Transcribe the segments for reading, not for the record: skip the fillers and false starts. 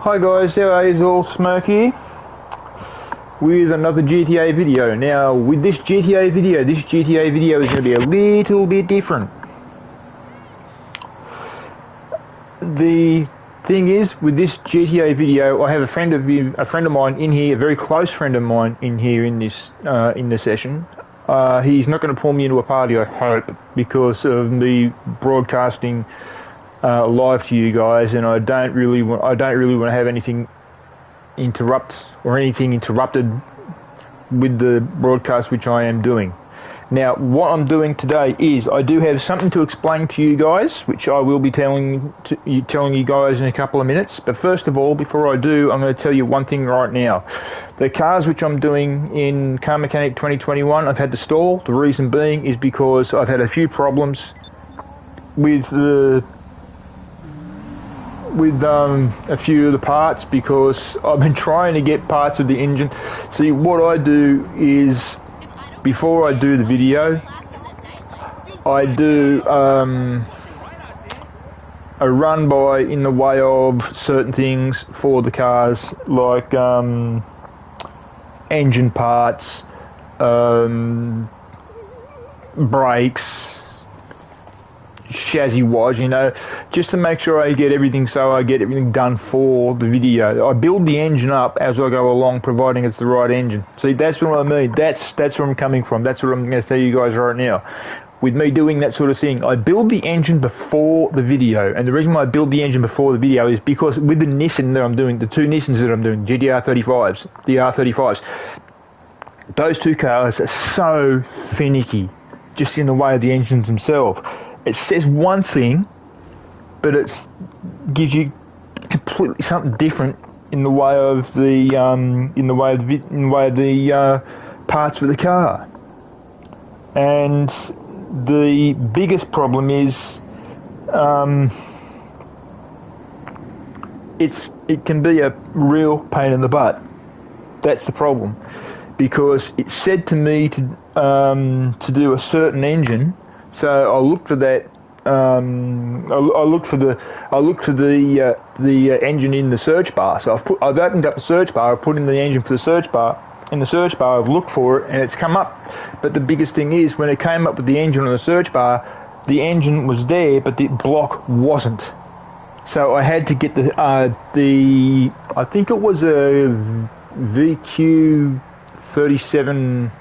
Hi guys, how are you? All Smoke here with another GTA video. Now with this GTA video is going to be a little bit different. The thing is, with this GTA video, I have a friend of mine in here, a very close friend of mine in here in this session. He's not going to pull me into a party, I hope, because of me broadcasting live to you guys, and I don't really want to have anything interrupted with the broadcast which I am doing. Now, what I'm doing today is I do have something to explain to you guys, which I will be telling you guys in a couple of minutes. But first of all, before I do, I'm going to tell you one thing right now. The cars which I'm doing in Car Mechanic 2021, I've had to stall. The reason being is because I've had a few problems with a few of the parts, because I've been trying to get parts of the engine. See, what I do is, before I do the video, I do a run by in the way of certain things for the cars, like engine parts, brakes, chassis wise, just to make sure I get everything done for the video. I build the engine up as I go along, providing it's the right engine. See, that's what I mean. That's where I'm coming from. That's what I'm going to tell you guys right now. With me doing that sort of thing, I build the engine before the video, and the reason why I build the engine before the video is because with the Nissan that I'm doing, the two Nissans that I'm doing, GTR 35s, the R35s, those two cars are so finicky, just in the way of the engines themselves. It says one thing, but it gives you completely something different in the way of the parts for the car. And the biggest problem is it can be a real pain in the butt. That's the problem, because it said to me to do a certain engine. So I looked for that. I looked for the engine in the search bar. So I've opened up the search bar. I've put in the engine for the search bar. In the search bar, I've looked for it, and it's come up. But the biggest thing is, when it came up with the engine on the search bar, the engine was there, but the block wasn't. So I had to get I think it was a VQ 37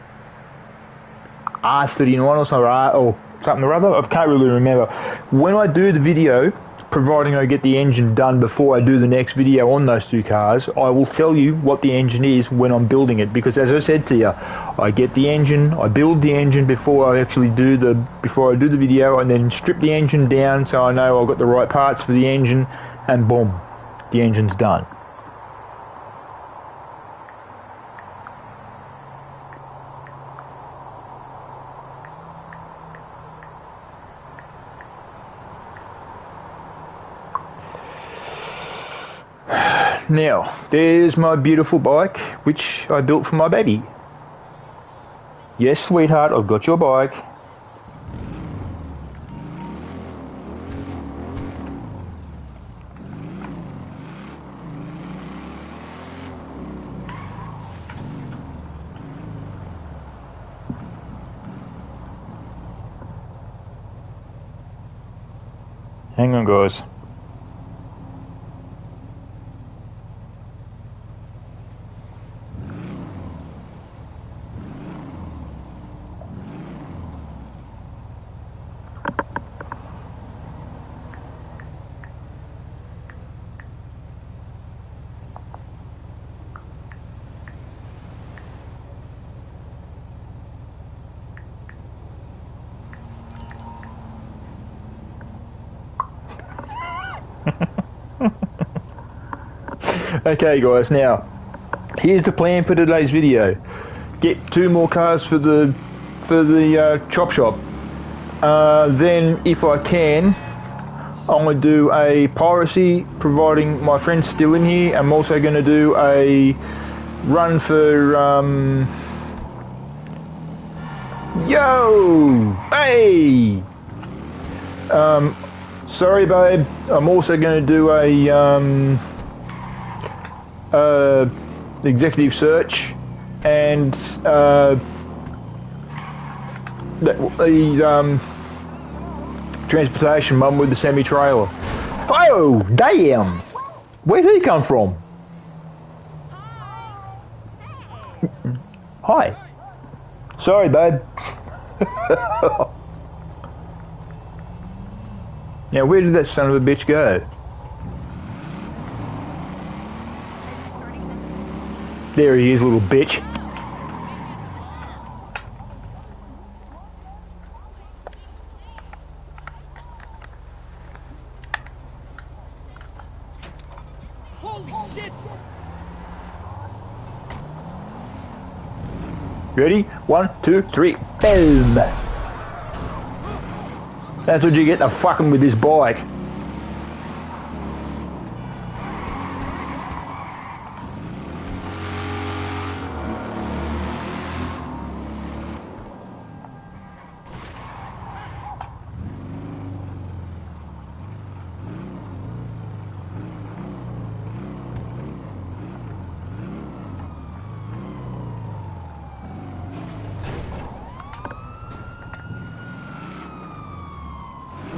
R39 or something, or something or other. I can't really remember. When I do the video, providing I get the engine done before I do the next video on those two cars, I will tell you what the engine is when I'm building it, because as I said to you, I get the engine, I build the engine before I do the video, and then strip the engine down so I know I've got the right parts for the engine, and boom, the engine's done. Now, there's my beautiful bike, which I built for my baby. Yes, sweetheart, I've got your bike. Hang on, guys. Okay guys, now here's the plan for today's video. Get 2 more cars for the chop shop. Then if I can, I'm going to do a piracy, providing my friend's still in here. I'm also going to do a run for yo, hey, sorry babe, I'm also going to do a the executive search, and the transportation one with the semi-trailer. Oh, damn! Where'd he come from? Hi. Sorry, babe. Now, where did that son of a bitch go? There he is, little bitch. Holy shit! Ready? 1, 2, 3, boom! That's what you get to fucking with this bike.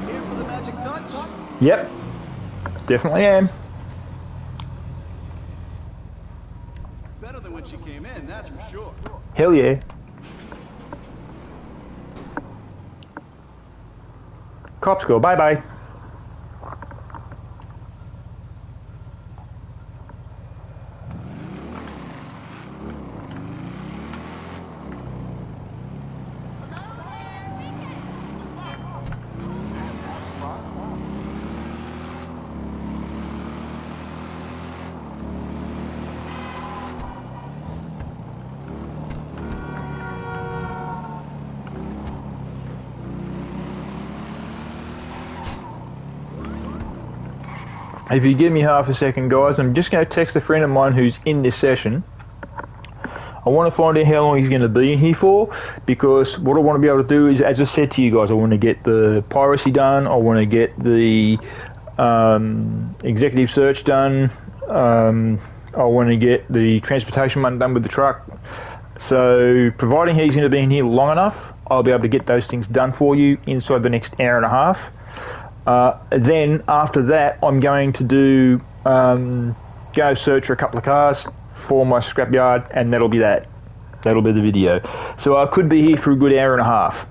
Here for the magic touch? Yep, definitely am. Better than when she came in, that's for sure. Hell yeah. Cops go, bye bye. If you give me half a second, guys, I'm just going to text a friend of mine who's in this session. I want to find out how long he's going to be in here for, because what I want to be able to do is, as I said to you guys, I want to get the piracy done, I want to get the executive search done, I want to get the transportation one done with the truck. So, providing he's going to be in here long enough, I'll be able to get those things done for you inside the next hour and a half. Then after that, I'm going to do go search for a couple of cars for my scrapyard, and that'll be that. That'll be the video. So I could be here for a good hour and a half.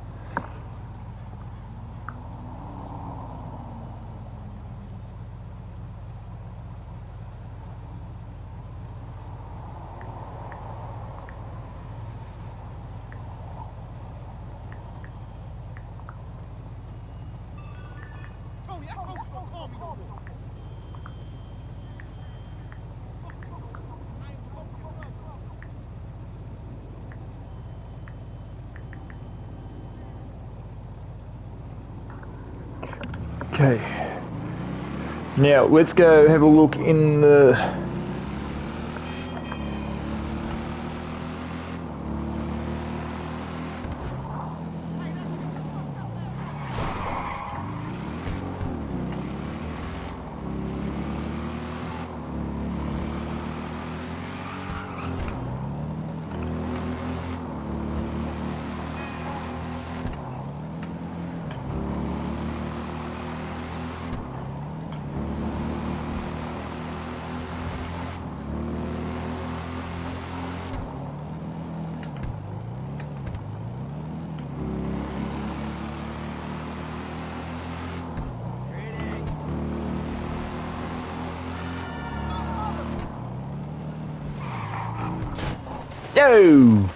Okay. Now let's go have a look in the Yo!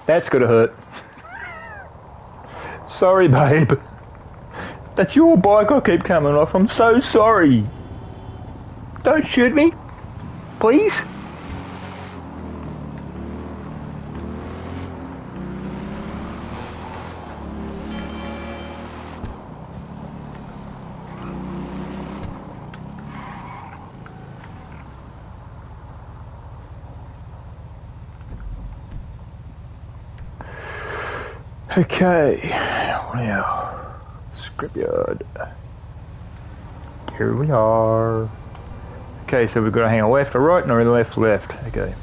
That's gonna hurt. Sorry, babe. That's your bike I keep coming off. I'm so sorry. Don't shoot me. Please? Okay, now, scrapyard. Here we are. Okay, Okay, so we've got to hang a left or right, or a left, left. Okay.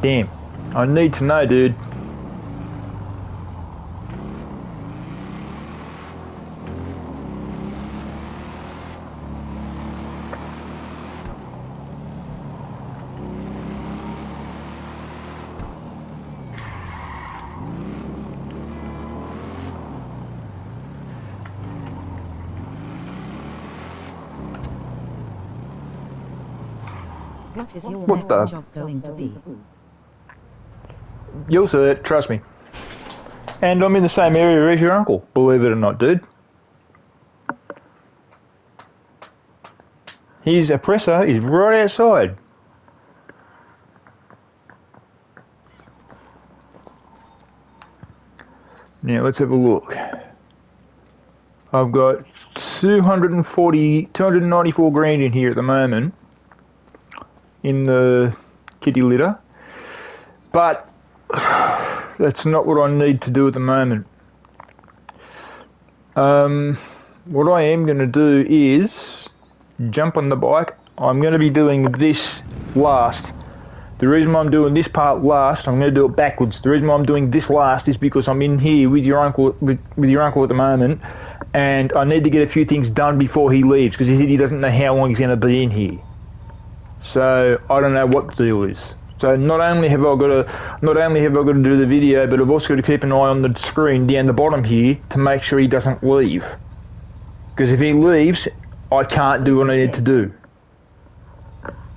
Damn. I need to know, dude. What is your What next the- job going to be? You'll see it, trust me. And I'm in the same area as your uncle, believe it or not, dude. His oppressor is right outside. Now let's have a look. I've got 294 grand in here at the moment in the kitty litter, but that's not what I need to do at the moment. What I am going to do is jump on the bike. I'm going to be doing this last. The reason why I'm doing this part last, I'm going to do it backwards. The reason why I'm doing this last is because I'm in here with your uncle, with your uncle at the moment, and I need to get a few things done before he leaves, because he said he doesn't know how long he's going to be in here. So I don't know what the deal is. So not only have I got to do the video, but I've also got to keep an eye on the screen down the bottom here to make sure he doesn't leave. Because if he leaves, I can't do what I need to do.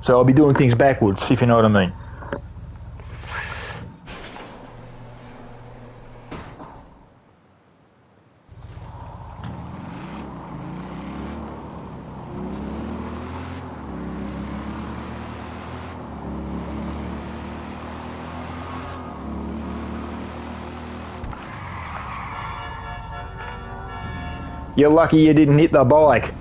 So I'll be doing things backwards, if you know what I mean. You're lucky you didn't hit the bike.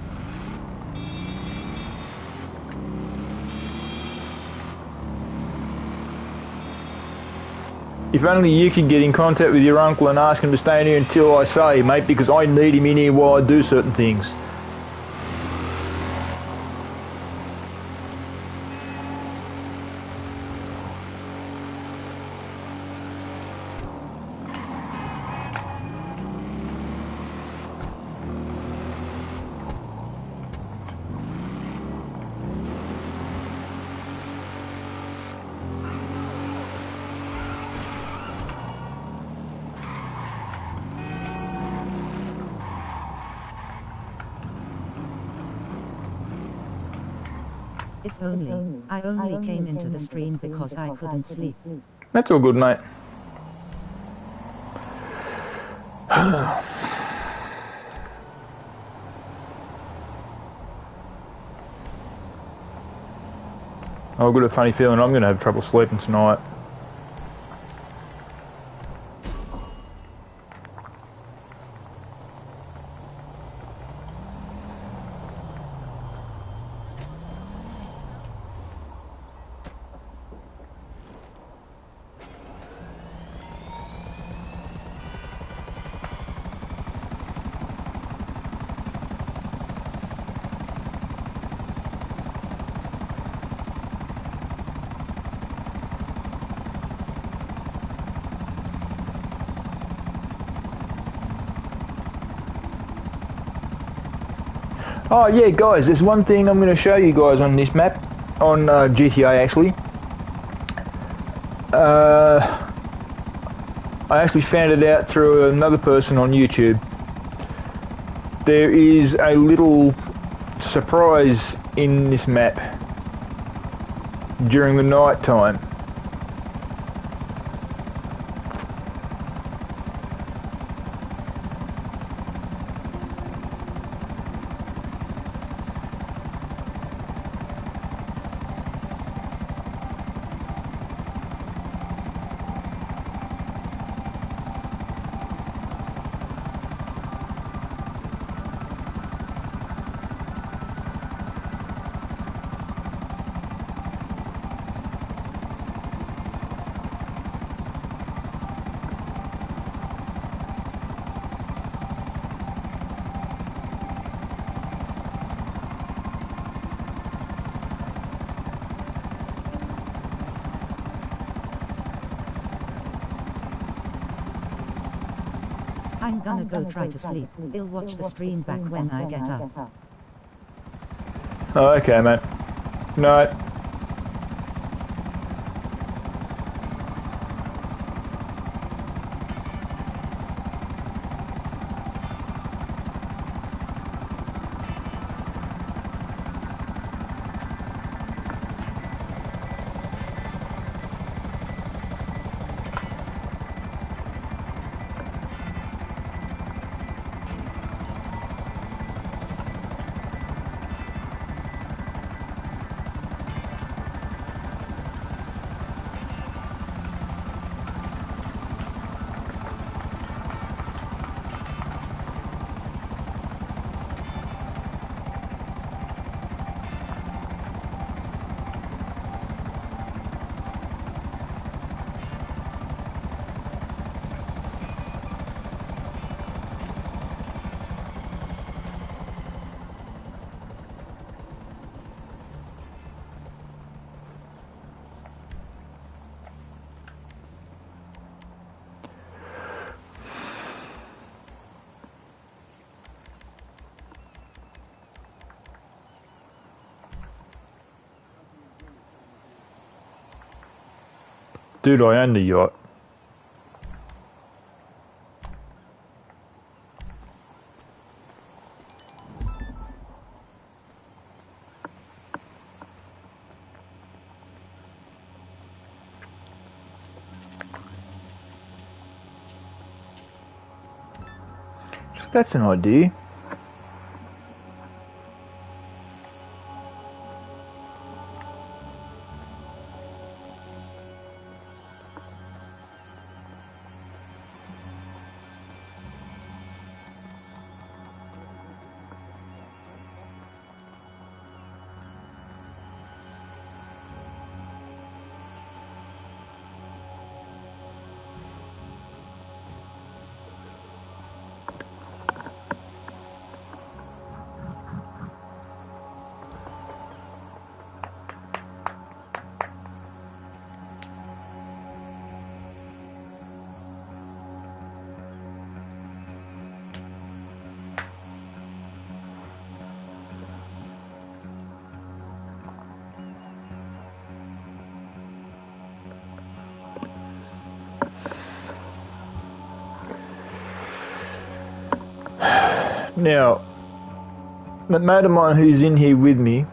If only you could get in contact with your uncle and ask him to stay in here until I say, mate, because I need him in here while I do certain things. If only, I only came into the stream because I couldn't sleep. That's all good, mate. I've got a funny feeling I'm going to have trouble sleeping tonight. Oh yeah, guys, there's one thing I'm going to show you guys on this map, on GTA actually. I actually found it out through another person on YouTube. There is a little surprise in this map during the night time. I'm gonna go try to sleep. I'll watch the stream back when I get up. Oh, okay, mate. No. Dude, I own the yacht. So that's an idea. Now, the mate of mine who's in here with me,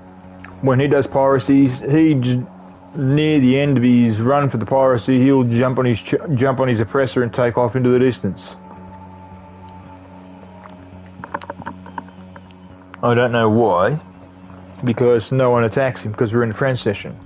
when he does piracies, near the end of his run for the piracy, he'll jump on his oppressor and take off into the distance. I don't know why, because no one attacks him because we're in a friend session.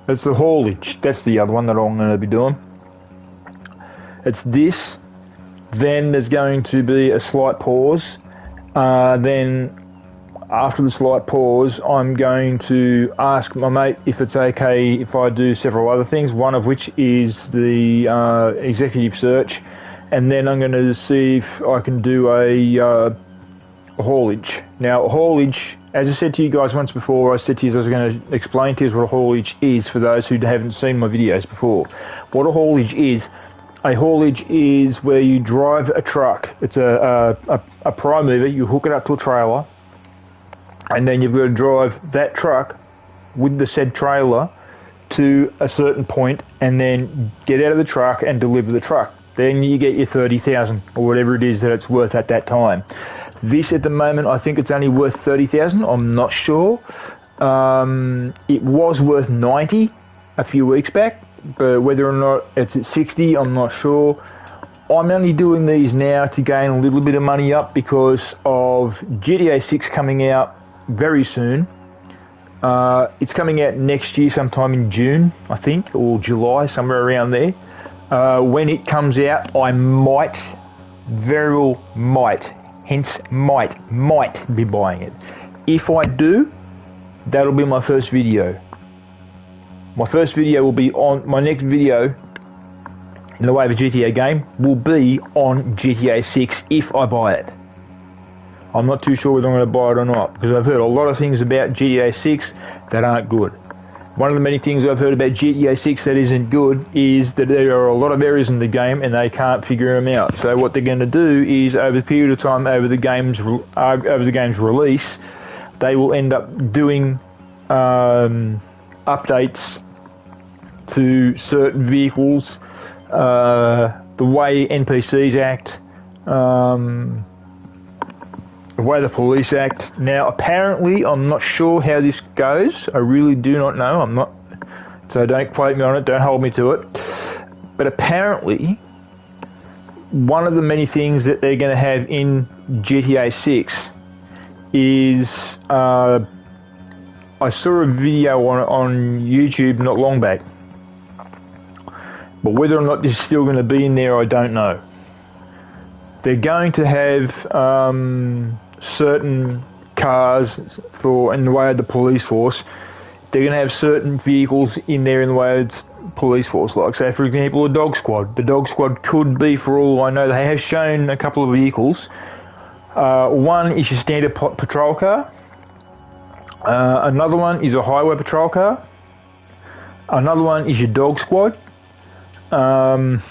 It's the haulage. That's the other one that I'm going to be doing. It's this. Then there's going to be a slight pause. Then after the slight pause, I'm going to ask my mate if it's okay if I do several other things, one of which is the executive search. And then I'm going to see if I can do a haulage. Now, haulage, as I said to you guys once before, I said to you I was going to explain to you what a haulage is for those who haven't seen my videos before. What a haulage is where you drive a truck. It's a prime mover. You hook it up to a trailer, and then you've got to drive that truck with the said trailer to a certain point, and then get out of the truck and deliver the truck. Then you get your 30,000 or whatever it is that it's worth at that time. This at the moment, I think it's only worth 30,000. I'm not sure. It was worth 90 a few weeks back, but whether or not it's at 60, I'm not sure. I'm only doing these now to gain a little bit of money up because of GTA 6 coming out very soon. It's coming out next year, sometime in June, I think, or July, somewhere around there. When it comes out, I might, very well might, hence might be buying it. If I do, that'll be my first video. My first video will be on, my next video in the way of a GTA game will be on GTA 6 if I buy it. I'm not too sure whether I'm going to buy it or not, because I've heard a lot of things about GTA 6 that aren't good. One of the many things I've heard about GTA 6 that isn't good is that there are a lot of errors in the game and they can't figure them out. So what they're going to do is, over the period of time, over the game's release, they will end up doing updates to certain vehicles, the way NPCs act, the way the police act. Now, apparently, I'm not sure how this goes. I really do not know. I'm not, so don't quote me on it. Don't hold me to it. But apparently, one of the many things that they're going to have in GTA 6 is I saw a video on YouTube not long back. But whether or not this is still going to be in there, I don't know. They're going to have certain cars in the way of the police force. They're going to have certain vehicles in there in the way of the police force. Like, say, for example, a dog squad. The dog squad could be, for all I know, they have shown a couple of vehicles. One is your standard patrol car. Another one is a highway patrol car. Another one is your dog squad. And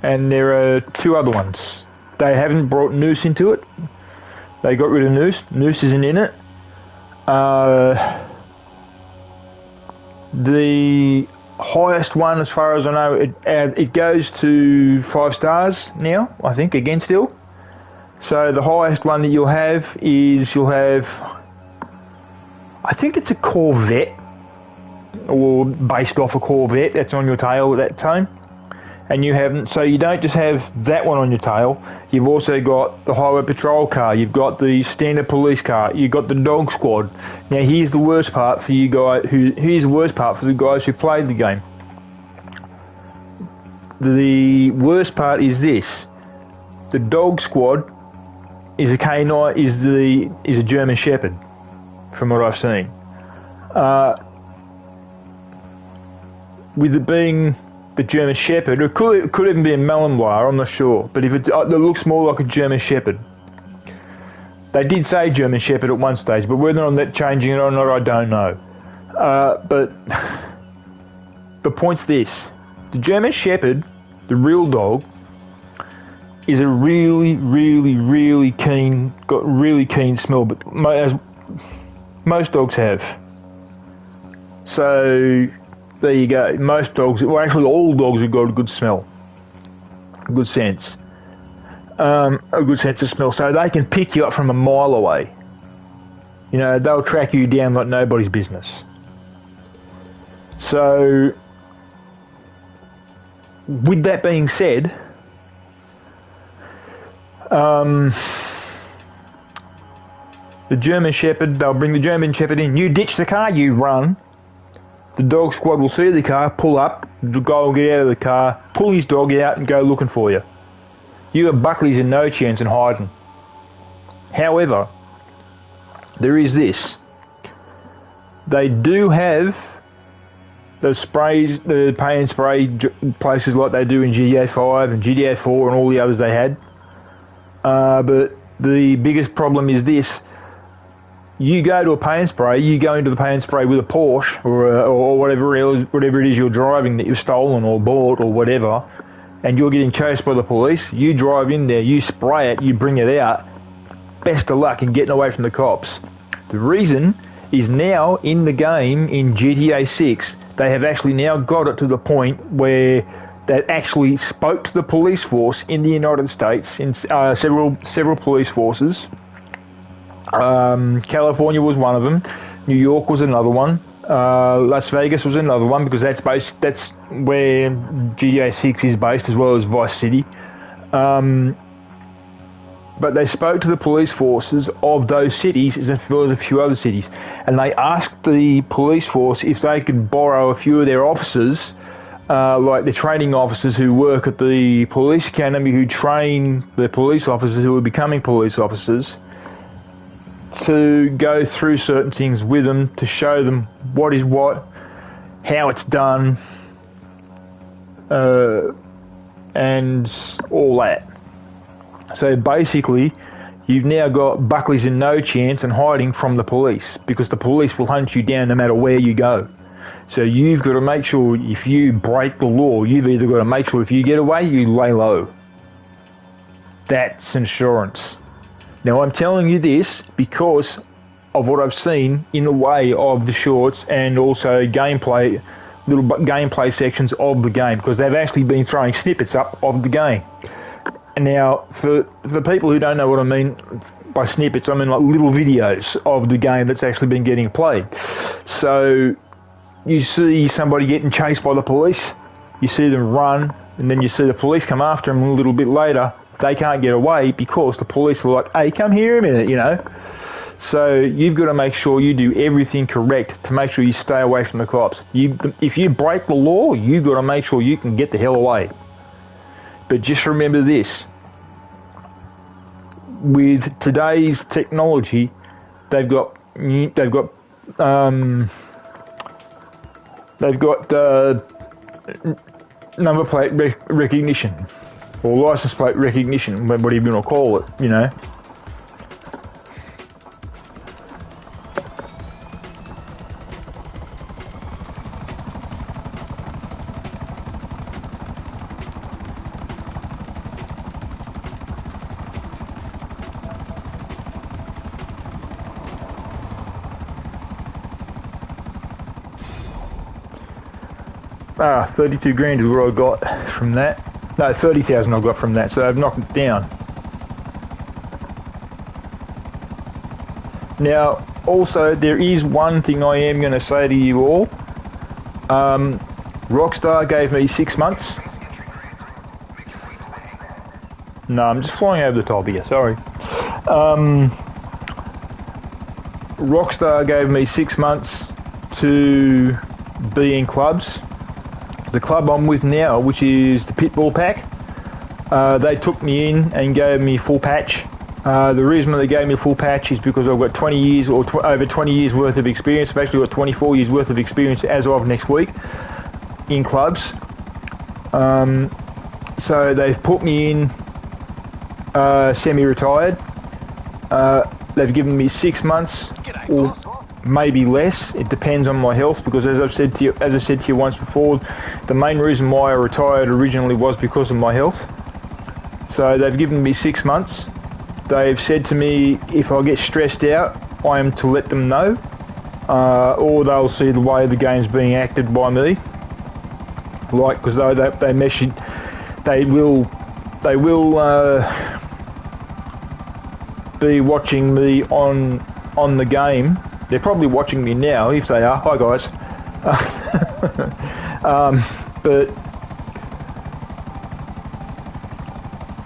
there are two other ones. They haven't brought Noose into it. They got rid of Noose. Noose isn't in it. The highest one, as far as I know, it goes to 5 stars now, I think, again still. So the highest one that you'll have, I think it's a Corvette, or based off a Corvette that's on your tail at that time. And you haven't, so you don't just have that one on your tail, you've also got the highway patrol car, you've got the standard police car, you've got the dog squad. Now here's the worst part for you guys, here's the worst part for the guys who played the game. The worst part is this: the dog squad is a canine, is a German Shepherd, from what I've seen. With it being the German Shepherd, it could even be a Malinois, I'm not sure, but if it looks more like a German Shepherd. They did say German Shepherd at one stage, but whether or not they're changing it or not, I don't know. But the point's this: the German Shepherd, the real dog, is a really, really, really got really keen smell, but as most dogs have. So there you go. Most dogs, well, actually all dogs have got a good smell, a good sense of smell. So they can pick you up from a mile away. You know, they'll track you down like nobody's business. So, with that being said, the German Shepherd, they'll bring the German Shepherd in. You ditch the car, you run. The dog squad will see the car, pull up, the guy will get out of the car, pull his dog out and go looking for you. You got Buckley's in no chance in hiding. However, there is this. They do have the sprays, the pay and spray places like they do in GTA 5 and GTA 4 and all the others they had. But the biggest problem is this. You go to a pay and spray, you go into the pay and spray with a Porsche or whatever it is you're driving that you've stolen or bought or whatever, and you're getting chased by the police. You drive in there, you spray it, you bring it out. Best of luck in getting away from the cops. The reason is now in the game, in GTA 6, they have actually now got it to the point where they actually spoke to the police force in the United States, in several police forces. California was one of them. New York was another one. Las Vegas was another one, because that's where GTA 6 is based, as well as Vice City. But they spoke to the police forces of those cities, as well as a few other cities, and they asked the police force if they could borrow a few of their officers, like the training officers who work at the police academy, who train the police officers who are becoming police officers, to go through certain things with them, to show them what is what, how it's done, and all that. So basically, you've now got Buckley's in no chance and hiding from the police, because the police will hunt you down no matter where you go. So you've got to make sure if you break the law, you've either got to make sure if you get away, you lay low. That's insurance. Now I'm telling you this because of what I've seen in the way of the shorts and also gameplay, little gameplay sections of the game, because they've actually been throwing snippets up of the game. And now, for people who don't know what I mean by snippets, I mean like little videos of the game that's actually been getting played. So you see somebody getting chased by the police, you see them run, and then you see the police come after them a little bit later. They can't get away because the police are like, hey, come here a minute, you know. So you've got to make sure you do everything correct to make sure you stay away from the cops. If you break the law, you've got to make sure you can get the hell away. But just remember this. With today's technology, they've got number plate recognition, or license plate recognition, whatever you want to call it, you know. Ah, 32 grand is what I got from that. No, 30,000 I got from that, so I've knocked it down. Now, also, there is one thing I am going to say to you all. Rockstar gave me 6 months. No, I'm just flying over the top here, sorry. Rockstar gave me 6 months to be in clubs. The club I'm with now, which is the Pitbull Pack, they took me in and gave me full patch. The reason they gave me full patch is because I've got 20 years or over 20 years worth of experience. I've actually got 24 years worth of experience as of next week in clubs. So they've put me in semi-retired. They've given me 6 months or maybe less. It depends on my health, because as I said to you once before, the main reason why I retired originally was because of my health. So they've given me 6 months. They've said to me if I get stressed out, I am to let them know, or they'll see the way the game's being acted by me. Like, because they message, they will be watching me on the game. They're probably watching me now, if they are. Hi guys. But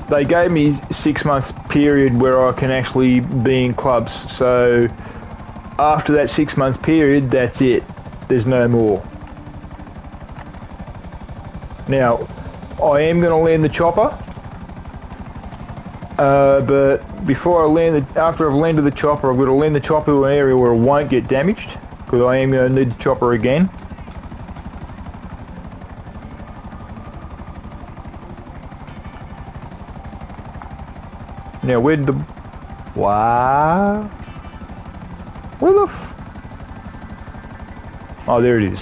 they gave me 6 months period where I can actually be in clubs. So after that 6 month period, that's it. There's no more. Now, I am going to land the chopper. But before I after I've landed the chopper, I've got to land the chopper to an area where it won't get damaged, because I am going to need the chopper again. Now, where the... Wow. Where the... Oh, there it is.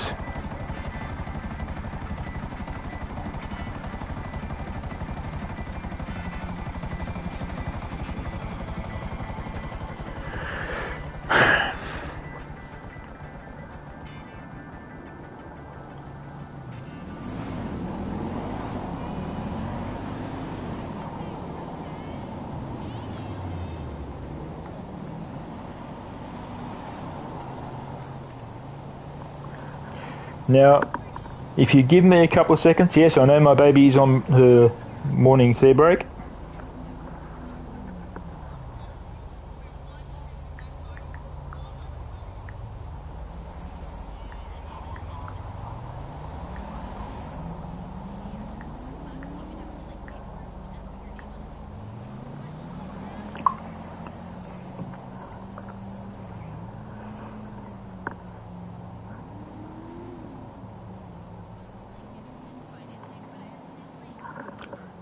Now, if you give me a couple of seconds, yes, I know my baby's on her morning tea break.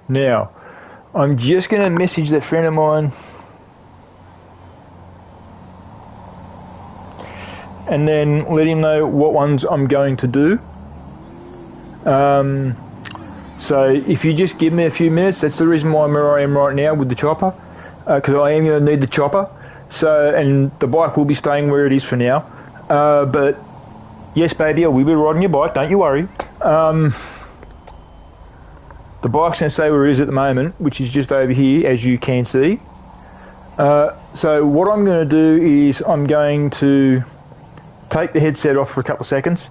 Now, I'm just going to message that friend of mine and then let him know what ones I'm going to do. So if you just give me a few minutes, that's the reason why I'm where I am right now with the chopper, because I am going to need the chopper. So, and the bike will be staying where it is for now. But yes, baby, I will be riding your bike, don't you worry. The bike's going to stay where it is at the moment, which is just over here, as you can see. So what I'm going to do is I'm going to take the headset off for a couple of seconds.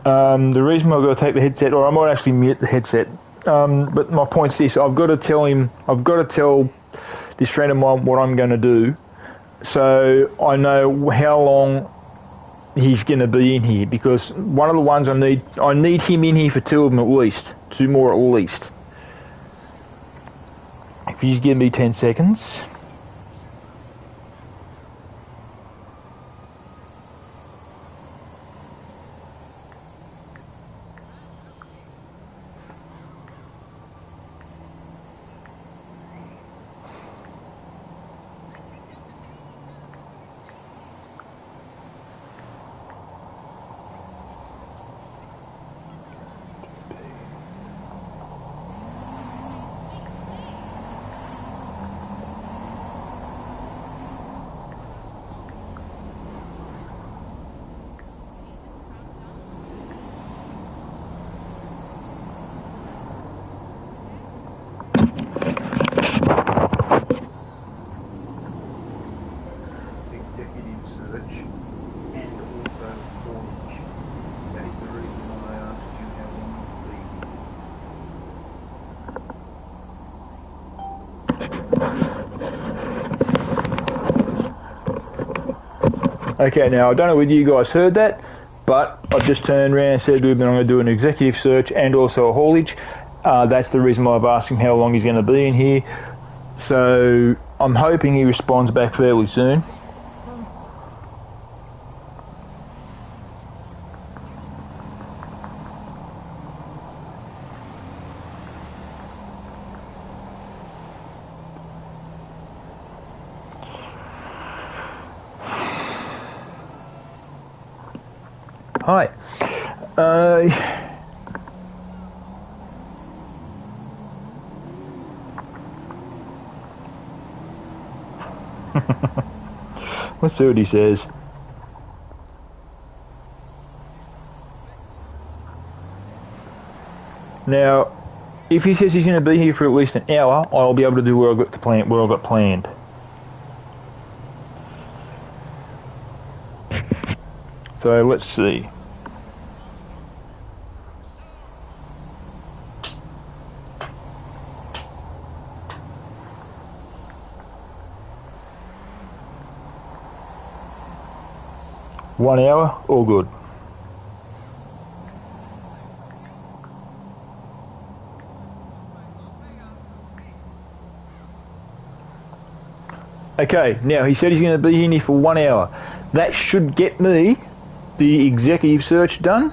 The reason I've got to take the headset, or I might actually mute the headset, but my point's this: I've got to tell this friend of mine what I'm going to do, so I know how long he's going to be in here. Because one of the ones I need him in here for 2 of them at least, 2 more at least. If you just give me 10 seconds. Okay, now I don't know whether you guys heard that, but I just turned around and said to him that I'm going to do an executive search and also a haulage. That's the reason why I've asked him how long he's going to be in here. So I'm hoping he responds back fairly soon. Hi. Let's see what he says. Now, if he says he's going to be here for at least an hour, I'll be able to do where I've got planned. So let's see. One hour, all good. Okay, now he said he's going to be in here for 1 hour. That should get me the executive search done.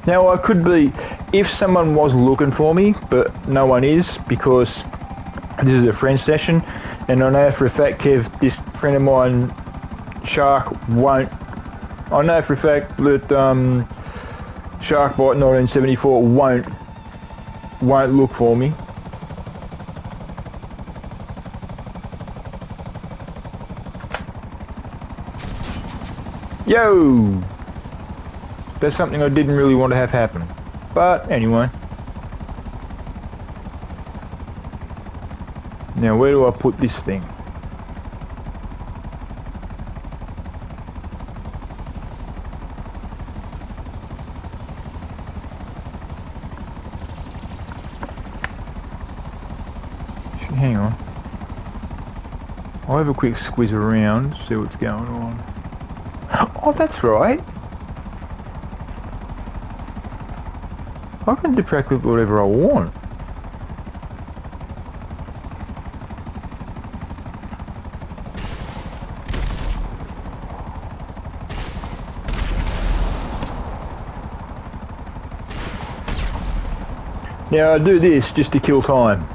Now I could be, if someone was looking for me, but no one is, because this is a friend session, and I know for a fact, Kev, this friend of mine, Shark, won't. I know for a fact that Sharkbite 1974 won't look for me. Yo! That's something I didn't really want to have happen. But anyway. Now where do I put this thing? hang on. I'll have a quick squiz around, see what's going on. Oh, that's right. I can do practically whatever I want. Now I do this just to kill time.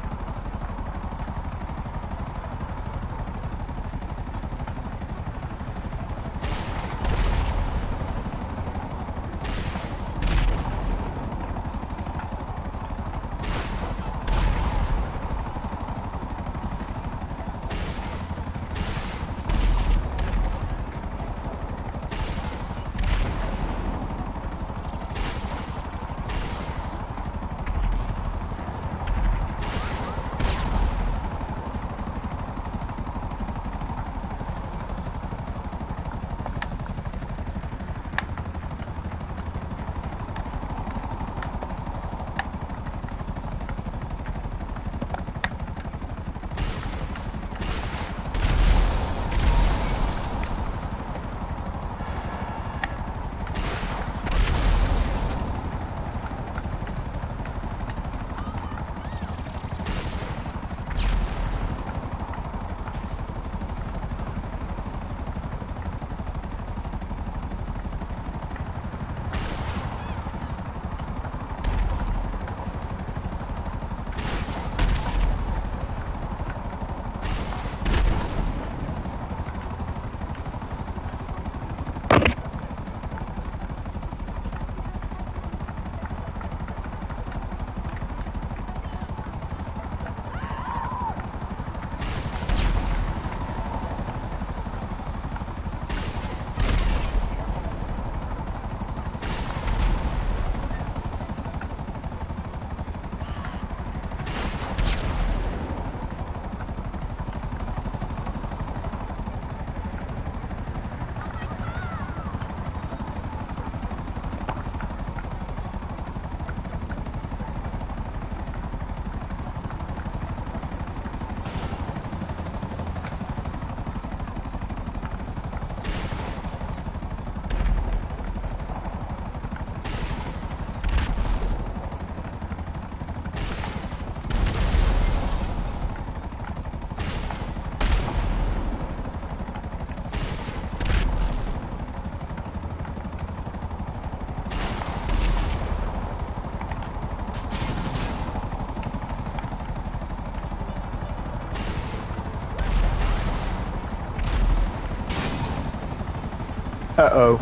Uh-oh.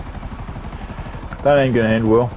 That ain't gonna end well.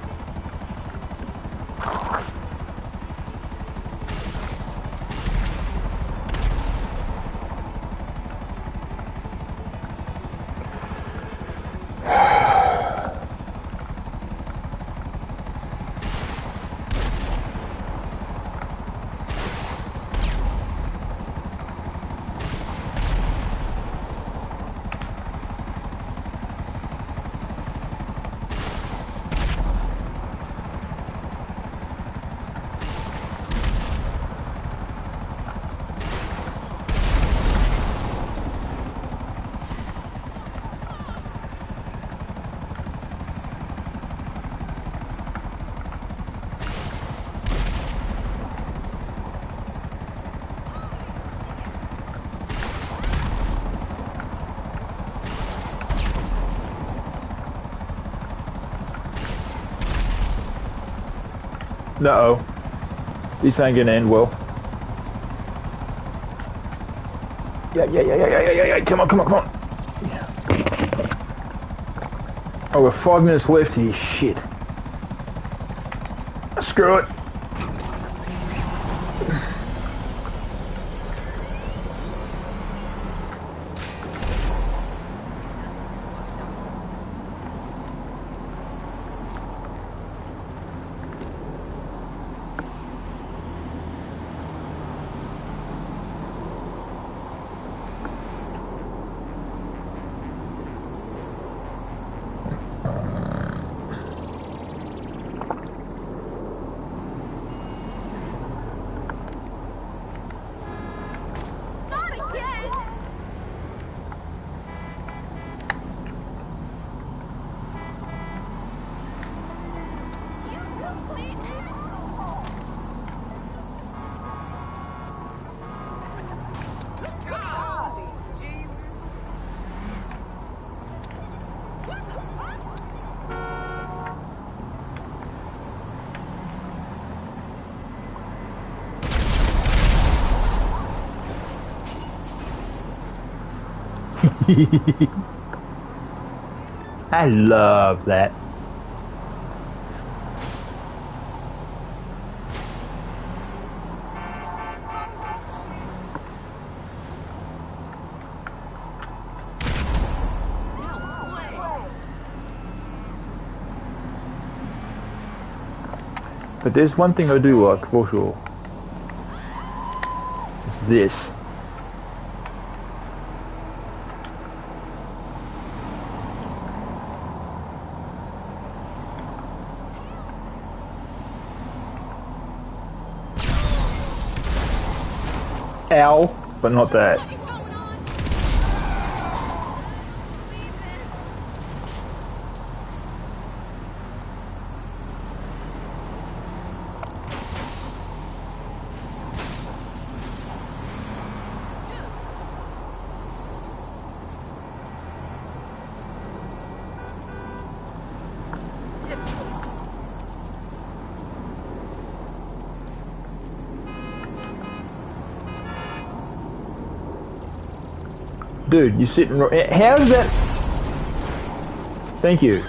Uh-oh. This ain't gonna end well. Yeah. Come on. Yeah. Oh, we're 5 minutes left here. Shit. Screw it. I love that. But there's one thing I do like, for sure. It's this. Ow, but not that. Dude, you're sitting right. How's that? Thank you.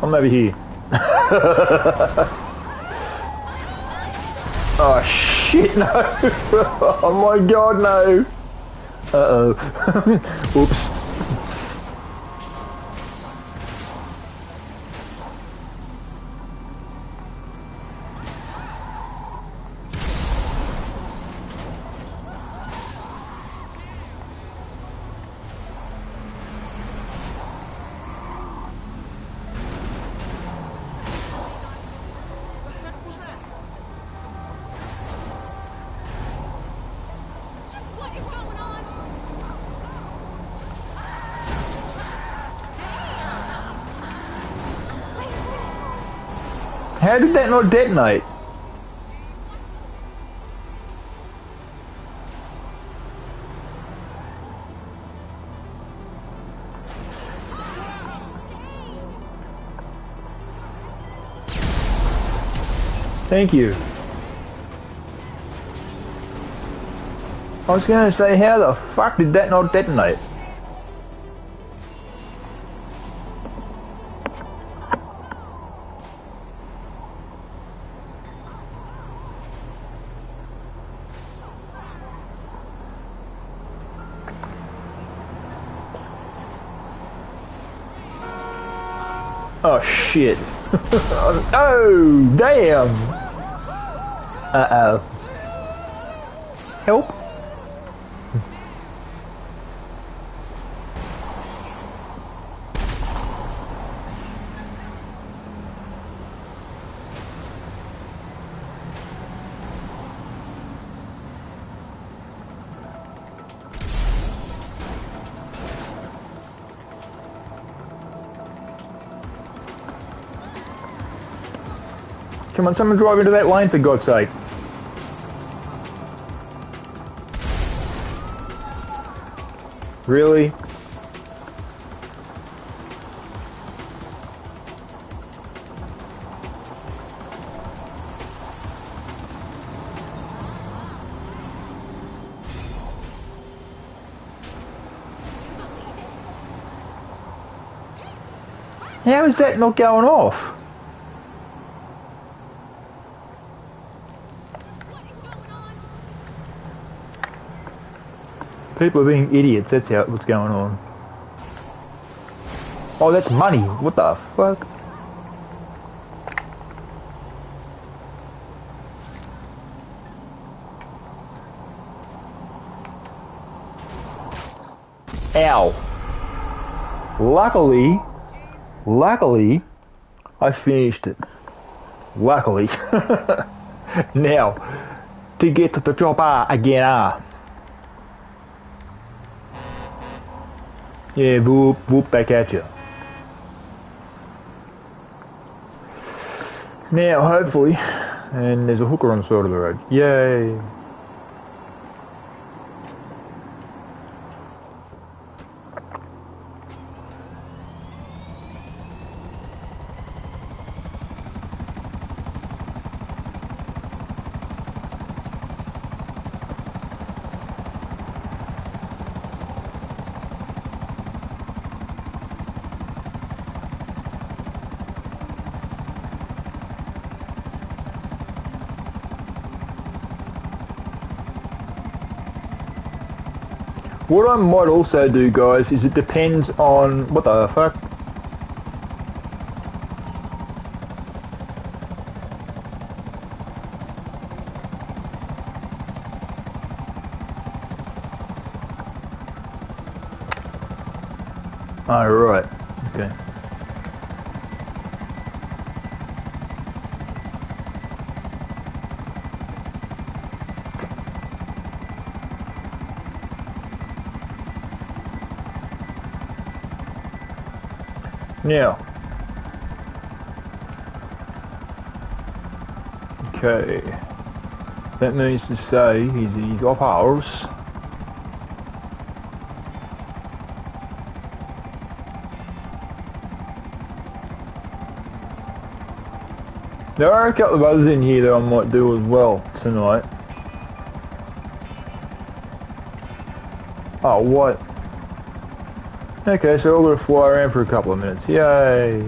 I'm over here. Oh shit, no. Oh my god, no. Uh-oh. Oops. How did that not detonate? Thank you. I was gonna say, how the fuck did that not detonate? Oh shit. Oh damn. Uh-oh. Help. Come on, someone drive into that lane for God's sake. Really? How is that not going off? People are being idiots, that's what's going on. Oh, that's money. What the fuck? Ow. Luckily, I finished it. Luckily. Now, to get to the chopper again. Yeah, whoop, back at you. Now, hopefully, and there's a hooker on the side of the road. Yay. What I might also do, guys, is it depends on... What the fuck? Oh, right. Okay. Now. Okay. That means to say he's off ours. There are a couple of others in here that I might do as well tonight. Oh, what? Okay, so we're gonna fly around for a couple of minutes. Yay!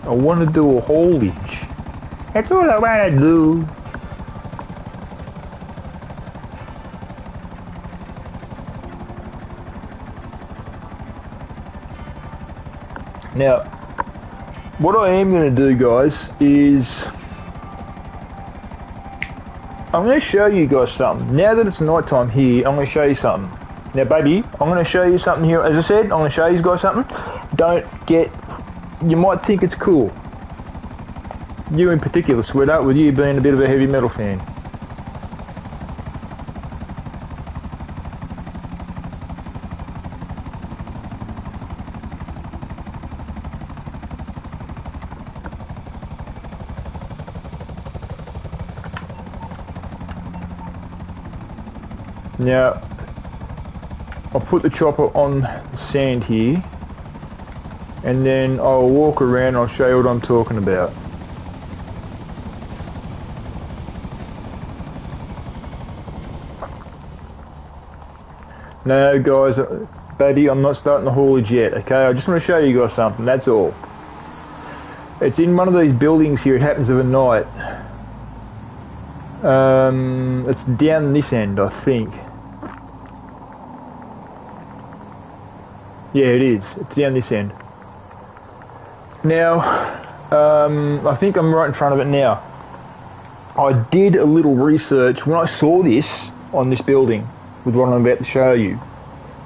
I want to do a haulage. That's all I want to do. Now, what I am going to do, guys, is I'm going to show you guys something. Now that it's night time here, I'm going to show you something. Now, baby, I'm going to show you something here. As I said, I'm going to show you guys something. Don't get... You might think it's cool. You in particular, sweater, with you being a bit of a heavy metal fan. Now, I'll put the chopper on the sand here, and then I'll walk around and I'll show you what I'm talking about. No, guys, baby, I'm not starting the haulage yet, okay? I just want to show you guys something, that's all. It's in one of these buildings here, it happens of a night. It's down this end, I think. Yeah, it is. It's down this end. Now, I think I'm right in front of it now. I did a little research when I saw this on this building with what I'm about to show you.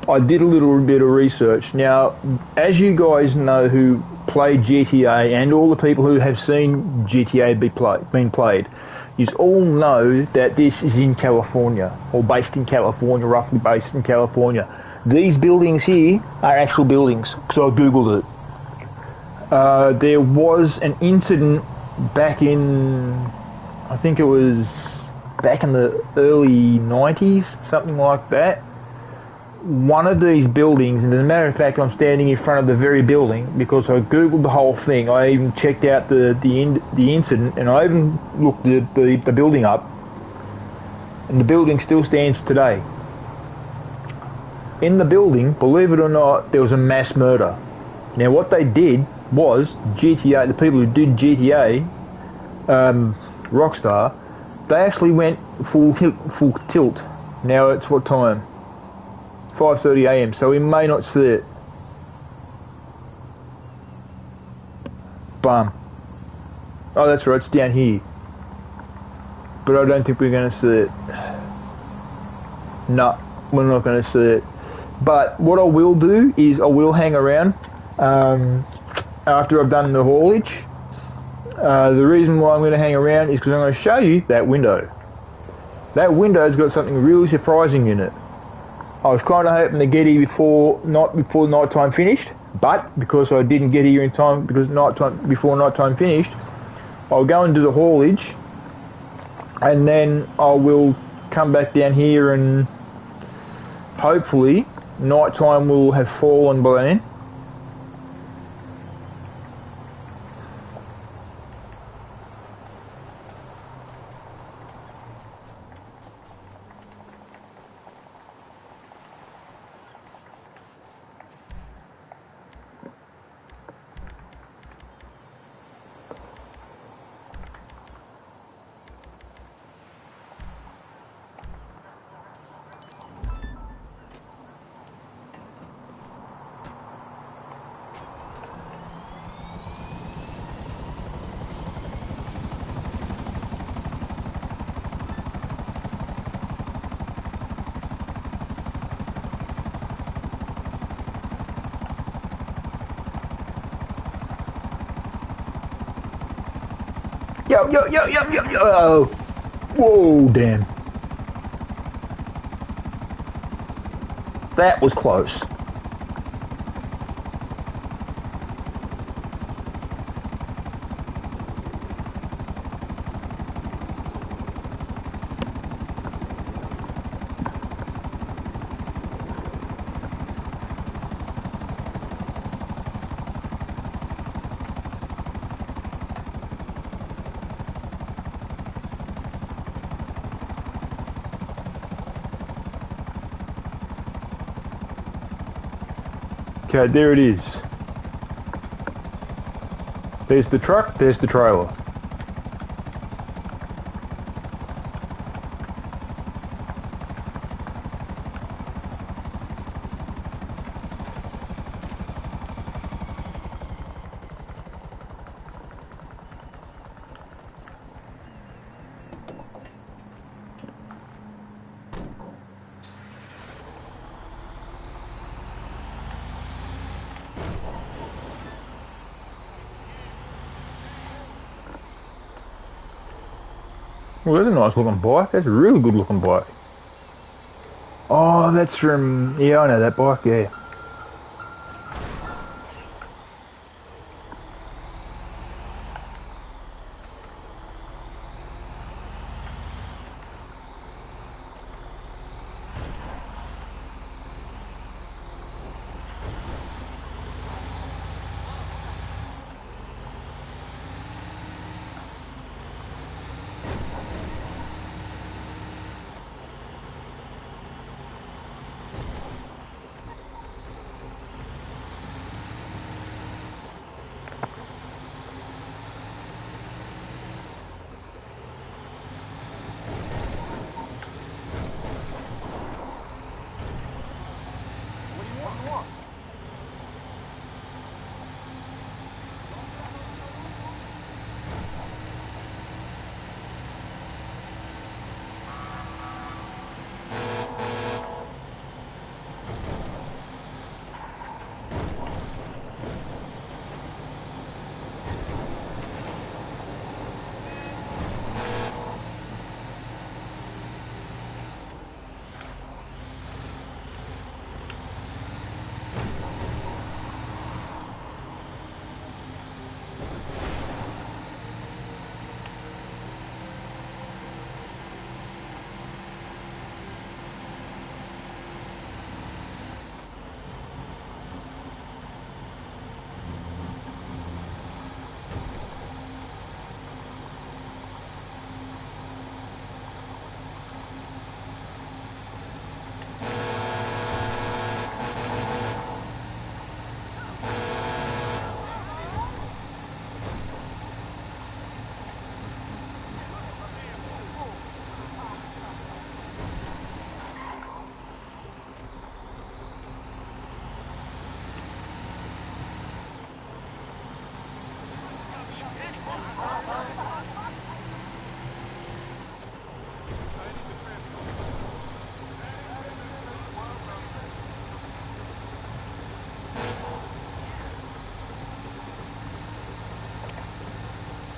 I did a little bit of research. Now, as you guys know who play GTA and all the people who have seen GTA being played, you all know that this is in California, or based in California, roughly based in California. These buildings here are actual buildings, because I googled it. There was an incident back in, I think it was back in the early 90s, something like that. One of these buildings, and as a matter of fact, I'm standing in front of the very building because I googled the whole thing. I even checked out the incident, and I even looked the building up, and the building still stands today. In the building, believe it or not, there was a mass murder. Now, what they did was GTA, the people who did GTA, Rockstar, they actually went full tilt. Now it's what time? 5:30 AM, so we may not see it. Bum. Oh, that's right, it's down here. But I don't think we're going to see it. No, we're not going to see it. But what I will do is I will hang around after I've done the haulage. The reason why I'm going to hang around is because I'm going to show you that window. That window's got something really surprising in it. I was kind of hoping to get here before night time finished, but because I didn't get here in time before night time finished, I'll go and do the haulage, and then I will come back down here and hopefully night time will have fallen by then. Yo, yo, yo, yo, yo, yo. Oh. Whoa, damn. That was close. Okay, there it is. There's the truck, there's the trailer. Well, that's a nice looking bike. That's a really good looking bike. Oh, that's from... Yeah, I know that bike, yeah.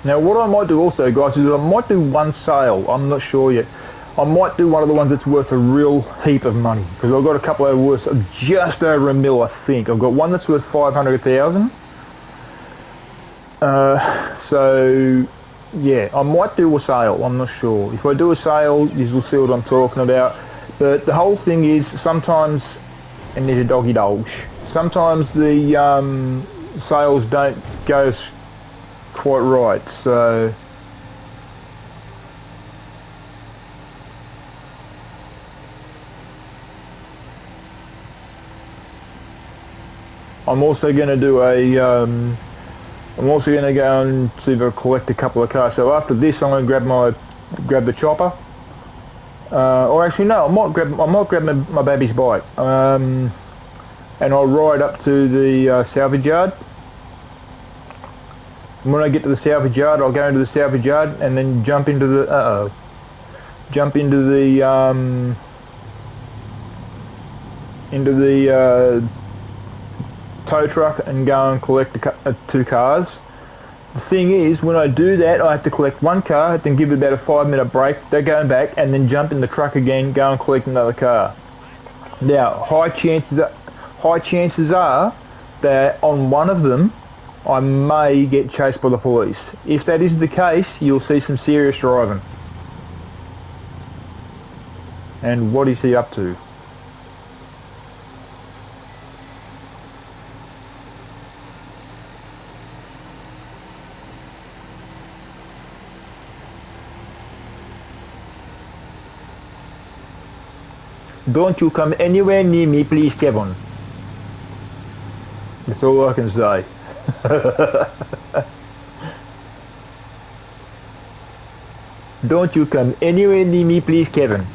Now what I might do also, guys, is I might do one sale. I'm not sure yet. I might do one of the ones that's worth a real heap of money, because I've got a couple that are worth just over $1 million, I think. I've got one that's worth 500,000. So yeah, I might do a sale. I'm not sure. If I do a sale, you will see what I'm talking about. But the whole thing is sometimes, and there's a doggy dogs. Sometimes the sales don't go quite right. So I'm also going to do a I'm also going to go and see if I collect a couple of cars. So after this, I'm going to grab the chopper. Or actually, no, I might grab my baby's bike. And I'll ride up to the salvage yard. And when I get to the salvage yard, I'll go into the salvage yard and then jump into the tow truck and go and collect two cars. The thing is, when I do that, I have to collect one car, then give it about a 5-minute break, then go back, and then jump in the truck again, go and collect another car. Now, high chances are that on one of them, I may get chased by the police. If that is the case, you'll see some serious driving. And what is he up to? Don't you come anywhere near me, please, Kevin. That's all I can say. Don't you come anywhere near me, please, Kevin.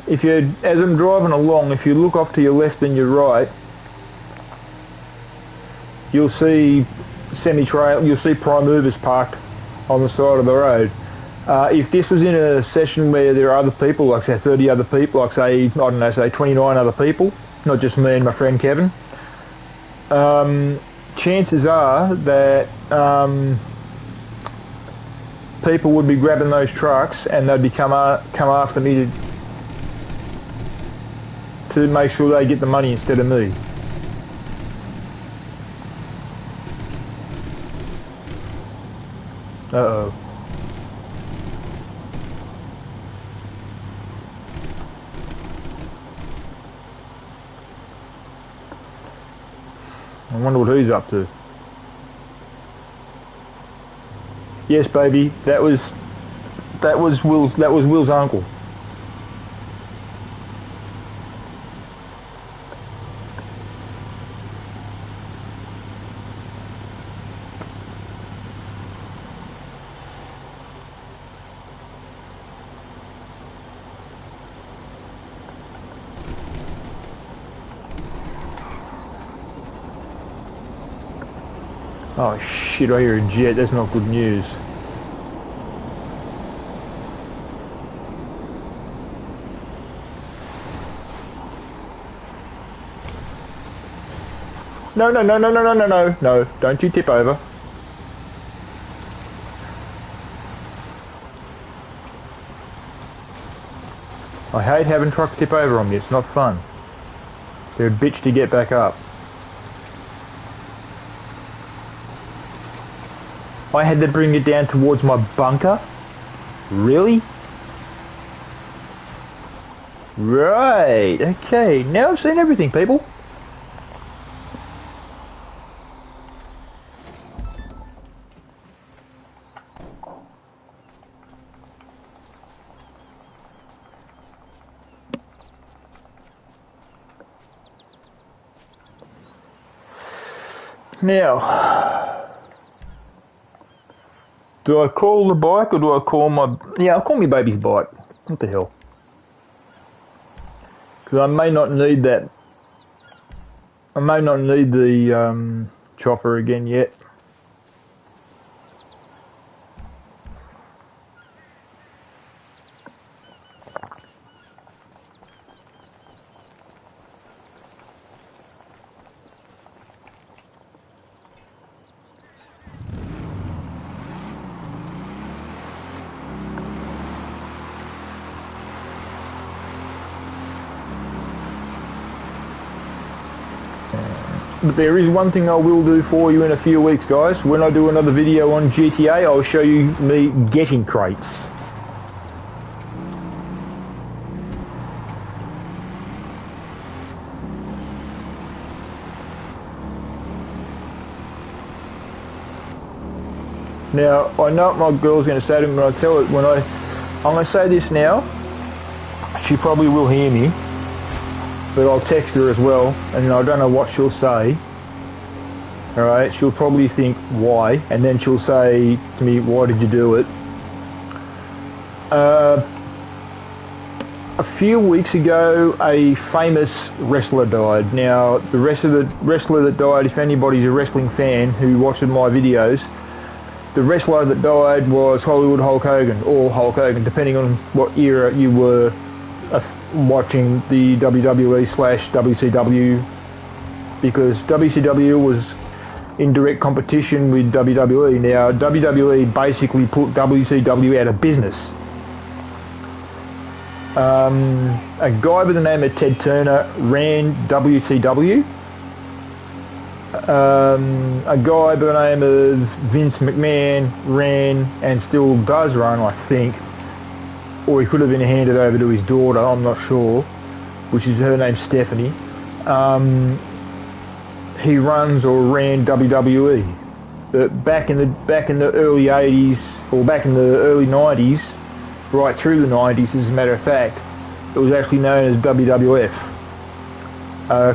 If you, as I'm driving along, if you look off to your left and your right, you'll see semi-trail, you'll see prime movers parked on the side of the road. If this was in a session where there are other people, like say 30 other people, like say, I don't know, say 29 other people, not just me and my friend Kevin, chances are that people would be grabbing those trucks and they'd be come after me to make sure they get the money instead of me. Uh-oh. I wonder what he's up to. Yes, baby, that was Will's uncle. Oh shit, I hear a jet, that's not good news. No, don't you tip over. I hate having trucks tip over on me, it's not fun. They're a bitch to get back up. I had to bring it down towards my bunker? Really? Right, okay, now I've seen everything, people. Now, do I call the bike or do I call my... Yeah, I'll call my baby's bike. What the hell? Because I may not need that. I may not need the chopper again yet. But there is one thing I will do for you in a few weeks, guys. When I do another video on GTA, I'll show you me getting crates. Now, I know what my girl's going to say to me when I tell it. I'm going to say this now. She probably will hear me. But I'll text her as well, and I don't know what she'll say. Alright, she'll probably think, why? And then she'll say to me, why did you do it? a few weeks ago, a famous wrestler died. Now, the wrestler that died, if anybody's a wrestling fan who watches my videos, the wrestler that died was Hollywood Hulk Hogan, or Hulk Hogan, depending on what era you were watching the WWE/WCW, because WCW was in direct competition with WWE. Now, WWE basically put WCW out of business. A guy by the name of Ted Turner ran WCW. A guy by the name of Vince McMahon ran and still does run, I think, or he could have been handed over to his daughter, I'm not sure, which is her name's Stephanie. He runs or ran WWE. But back in the early 80s, or back in the early 90s, right through the 90s as a matter of fact, it was actually known as WWF.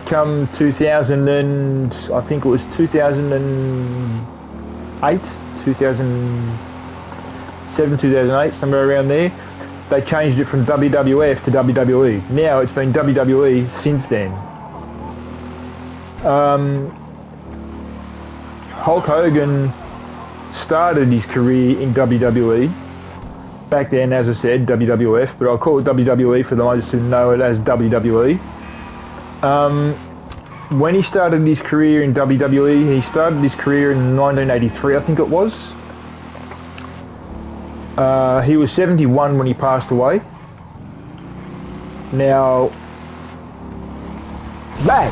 Come 2000 and, I think it was 2008, 2007, 2008, somewhere around there, they changed it from WWF to WWE. Now it's been WWE since then. Hulk Hogan started his career in WWE. Back then, as I said, WWF, but I'll call it WWE for those who know it as WWE. When he started his career in WWE, he started his career in 1983, I think it was. He was 71 when he passed away. Now, bang!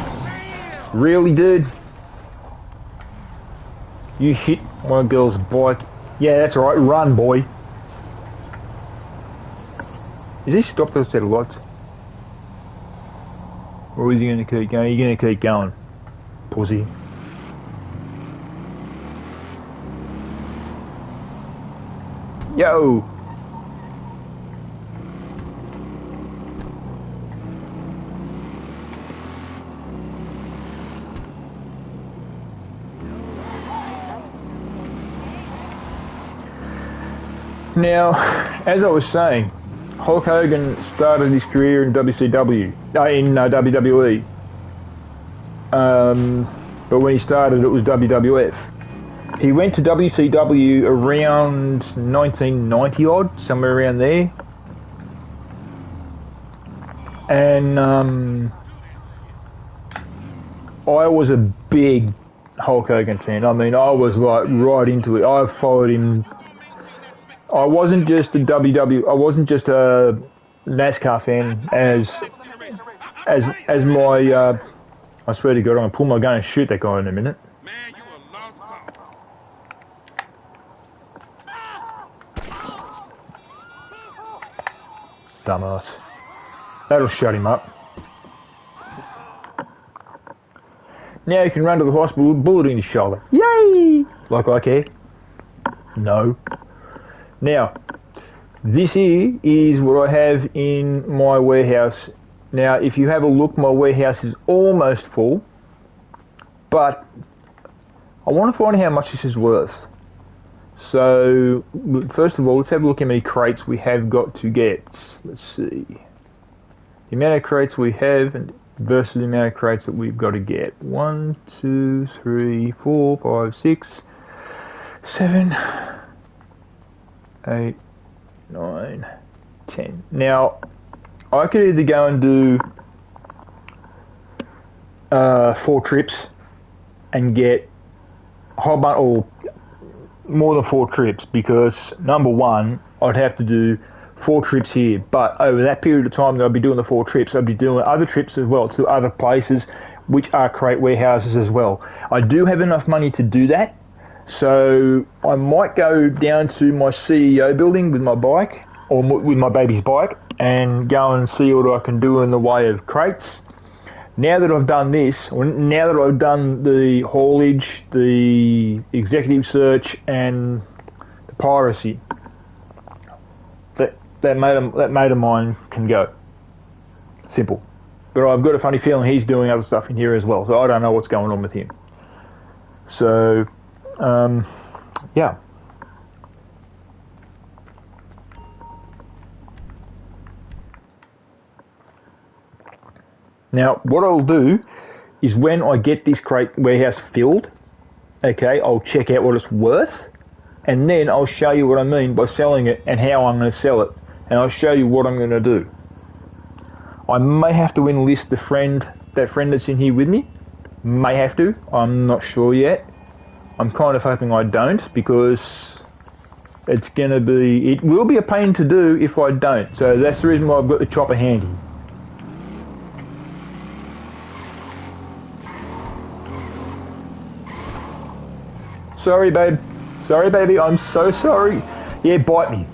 Really, dude? You hit my girl's bike. Yeah, that's right, run, boy. Is he stopped those set of lights? Or is he going to keep going? You're going to keep going, pussy. Yo! Now, as I was saying, Hulk Hogan started his career in WWE. But when he started, it was WWF. He went to WCW around 1990 odd, somewhere around there. And I was a big Hulk Hogan fan. I mean, I was like right into it. I followed him. I wasn't just a I wasn't just a NASCAR fan as my. I swear to God, I'm gonna pull my gun and shoot that guy in a minute. Man, you a lost cause. Dumbass. That'll shut him up. Now you can run to the hospital with a bullet in his shoulder. Yay! Like I care. No. Now, this here is what I have in my warehouse. Now, if you have a look, my warehouse is almost full, but I want to find out how much this is worth. So, first of all, let's have a look how many crates we have got to get. Let's see. The amount of crates we have versus the amount of crates that we've got to get. 1, 2, 3, 4, 5, 6, 7, 8, 9, 10. Now, I could either go and do 4 trips and get a whole bunch, or more than 4 trips, because number one, I'd have to do 4 trips here, but over that period of time that I'd be doing the 4 trips, I'd be doing other trips as well to other places which are crate warehouses as well. I do have enough money to do that, so I might go down to my CEO building with my bike, or with my baby's bike, and go and see what I can do in the way of crates. Now that I've done this, or now that I've done the haulage, the executive search, and the piracy, that mate of mine can go. Simple. But I've got a funny feeling he's doing other stuff in here as well, so I don't know what's going on with him. So, yeah. Now, what I'll do is when I get this crate warehouse filled, okay, I'll check out what it's worth, and then I'll show you what I mean by selling it and how I'm going to sell it, and I'll show you what I'm going to do. I may have to enlist that friend that's in here with me. May have to. I'm not sure yet. I'm kind of hoping I don't, because it will be a pain to do if I don't. So that's the reason why I've got the chopper handy. Sorry, babe. Sorry, baby. I'm so sorry. Yeah, bite me.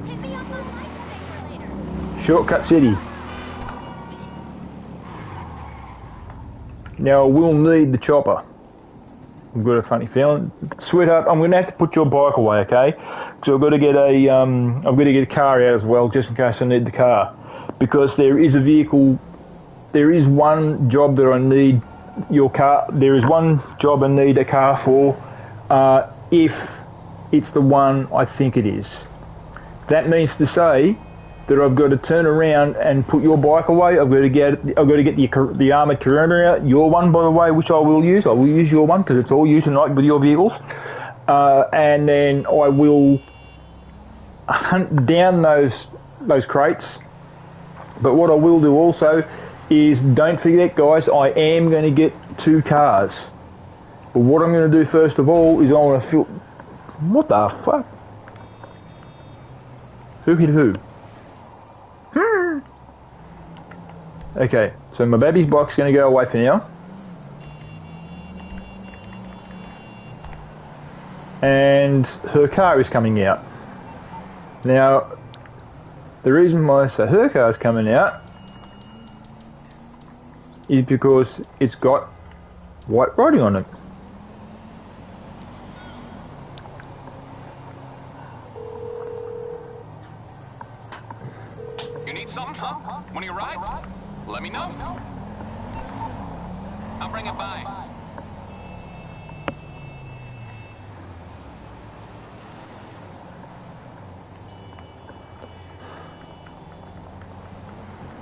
Hit me up on MySpace later. Shortcut City. Now, we'll need the chopper. I've got a funny feeling. Sweetheart, I'm going to have to put your bike away, okay? Because I've got to get a car out as well, just in case I need the car. Because there is one job that I need your car. There is one job I need a car for, if it's the one I think it is. That means to say that I've got to turn around and put your bike away. I've got to get the armoured Corona out. Your one, by the way, which I will use. I will use your one because it's all you tonight with your vehicles. And then I will hunt down those crates. But what I will do also is, don't forget, guys, I am going to get 2 cars. But what I'm going to do first of all is I want to fill... What the fuck? Who hit who? Okay, so my baby's bike's going to go away for now. And her car is coming out. Now, the reason why I say her car's coming out is because it's got white writing on it. You need something, huh? One of your rides? Let me know. I'll bring it by.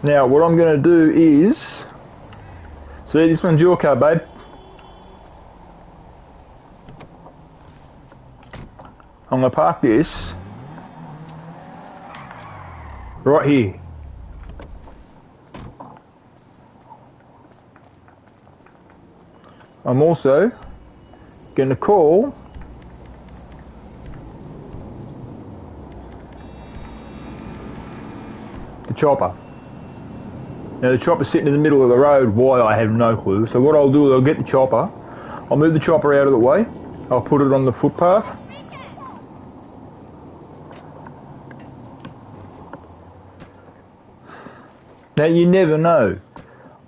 Now, what I'm going to do is... See, this one's your car, babe. I'm going to park this right here. I'm also going to call the chopper. Now the chopper's sitting in the middle of the road. Why, I have no clue. So what I'll do is I'll get the chopper. I'll move the chopper out of the way. I'll put it on the footpath. Now you never know.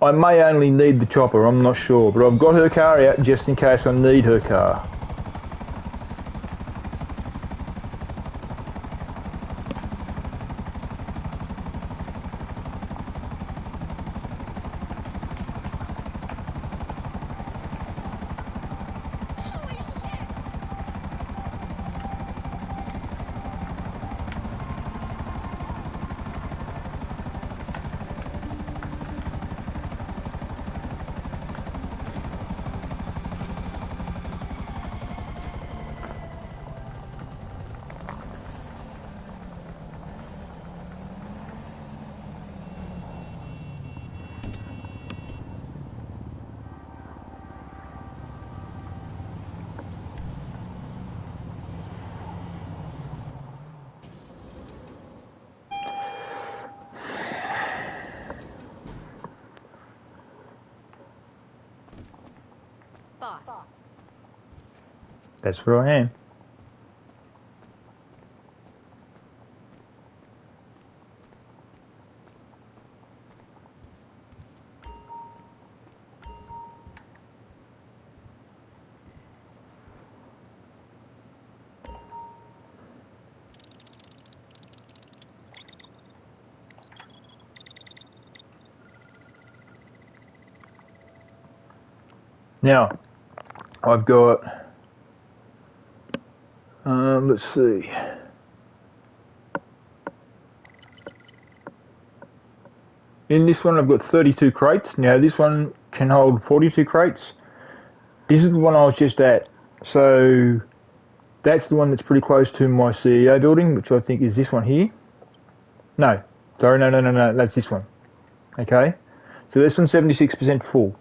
I may only need the chopper, I'm not sure. But I've got her car out just in case I need her car. Boss. That's where I am. Now, I've got Let's see. In this one, I've got 32 crates. Now, this one can hold 42 crates. This is the one I was just at. So, that's the one that's pretty close to my CEO building, which I think is this one here. No. Sorry, no. That's this one. Okay? So, this one's 76% full.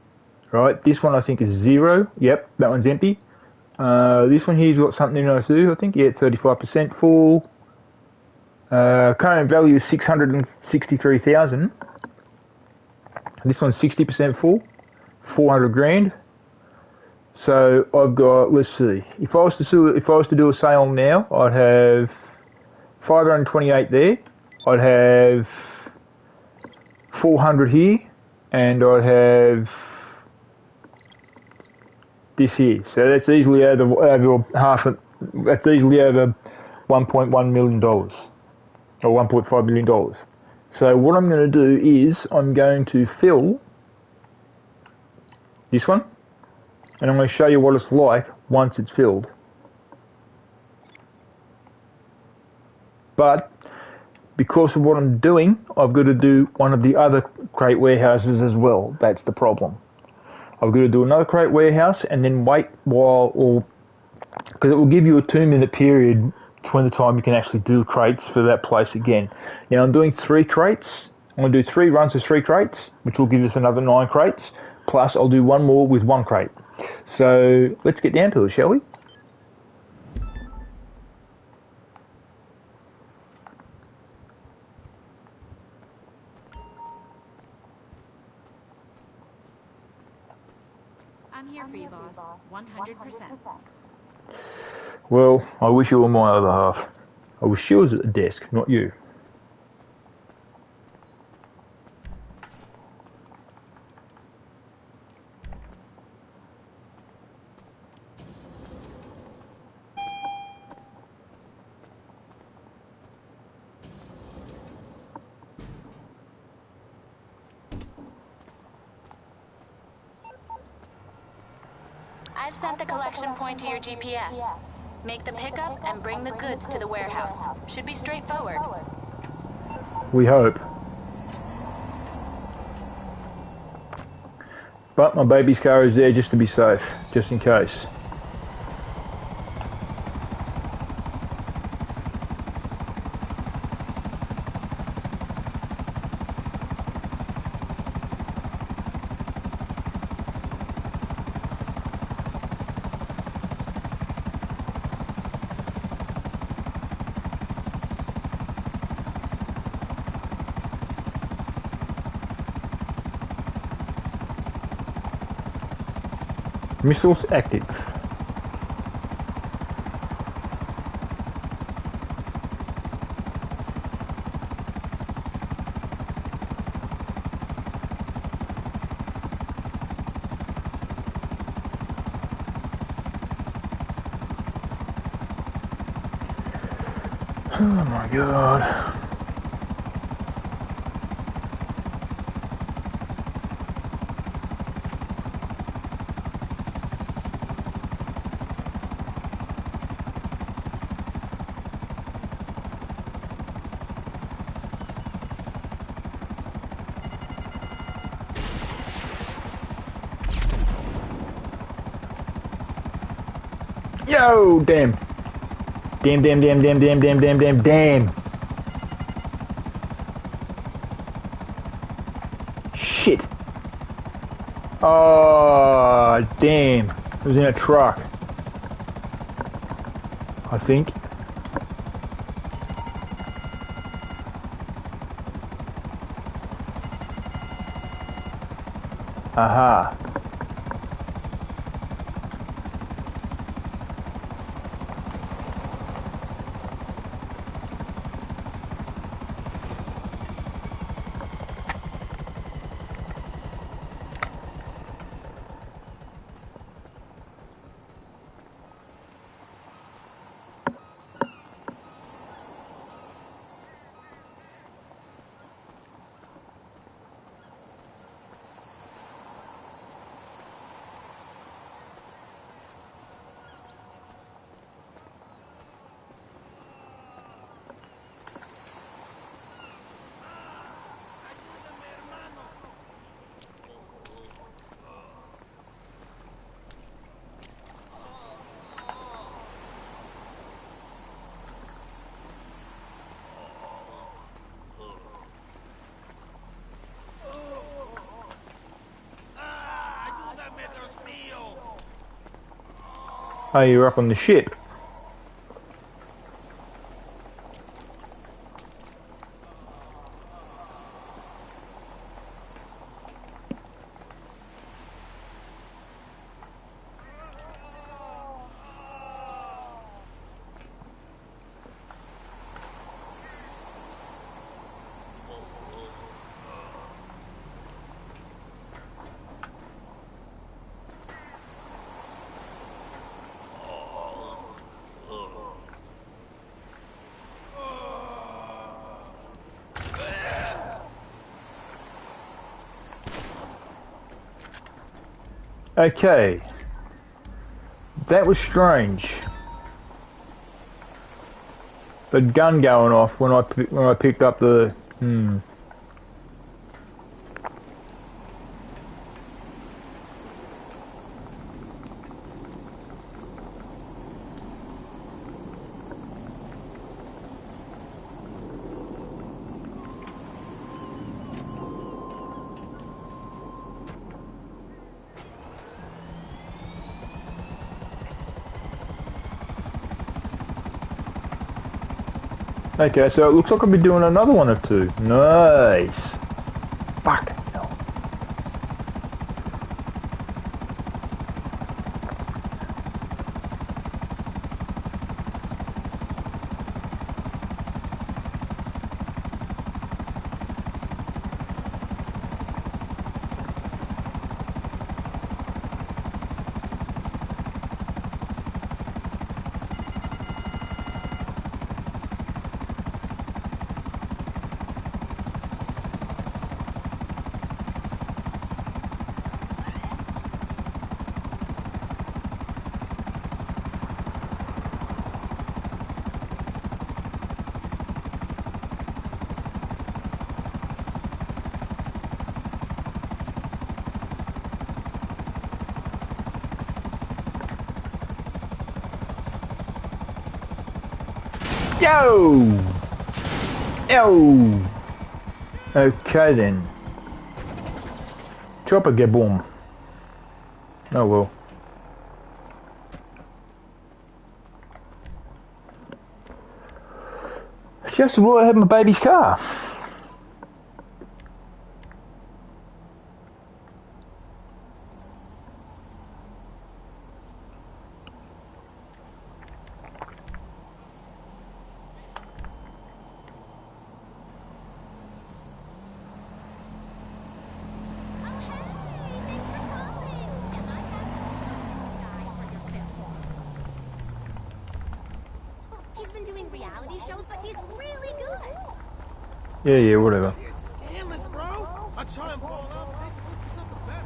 Right? This one I think is 0. Yep, that one's empty. This one here's got something in I think. Yeah, 35% full. Current value is 663,000. This one's 60% full, 400 grand. So I've got, let's see, if I was to do a sale now, I'd have 528 there. I'd have 400 here, and I'd have this here. So that's easily over half. That's easily over $1.1 million or $1.5 million. So what I'm going to do is I'm going to fill this one, and I'm going to show you what it's like once it's filled. But because of what I'm doing, I've got to do one of the other crate warehouses as well. That's the problem. I've got to do another crate warehouse and then wait because it will give you a 2-minute period between the time you can actually do crates for that place again. Now I'm doing 3 crates. I'm going to do 3 runs of 3 crates, which will give us another 9 crates. Plus I'll do 1 more with 1 crate. So let's get down to it, shall we? I'm here for you, boss. 100%. Well, I wish you were my other half. I wish she was at the desk, not you. I've sent the collection point to your GPS. Make the pickup and bring the goods to the warehouse. Should be straightforward. We hope. But my baby's car is there just to be safe, just in case. Missiles active. Oh my god. Yo, damn. Damn. Shit. Oh, damn. It was in a truck. I think. Aha. Oh, you're up on the ship. Okay. That was strange. The gun going off when I picked up the... Okay, so it looks like I'll be doing another one or two. Nice. Fuck. Hell. Yo! Yo! Okay then. Chopper get boom. Oh well. It's just what I have in my baby's car. He's been doing reality shows, but he's really good. Yeah, whatever. You're scandalous, bro. I try and fall out, but they focus something better.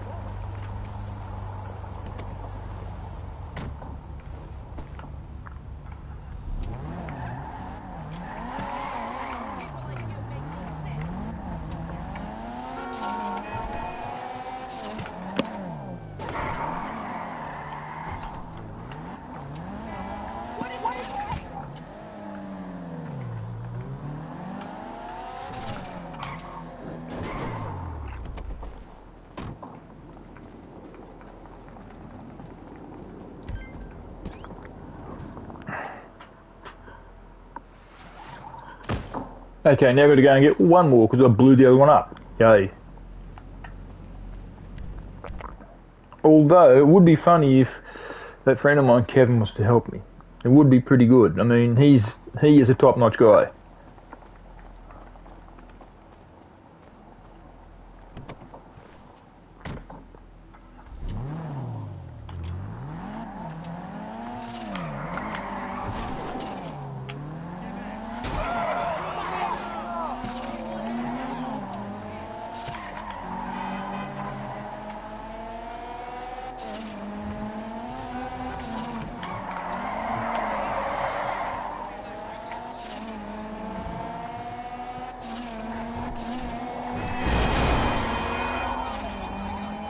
Okay, now we're gonna go and get one more because I blew the other one up. Yay. Although, it would be funny if that friend of mine, Kevin, was to help me. It would be pretty good. I mean, he is a top-notch guy.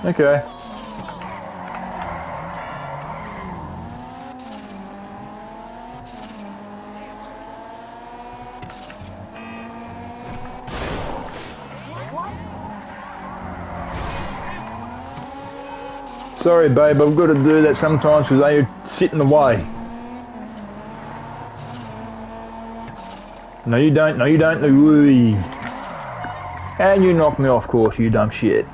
Okay. Sorry, babe, I've got to do that sometimes because they sit in the way. No, you don't. No, you don't, Louis. And you knocked me off course, you dumb shit.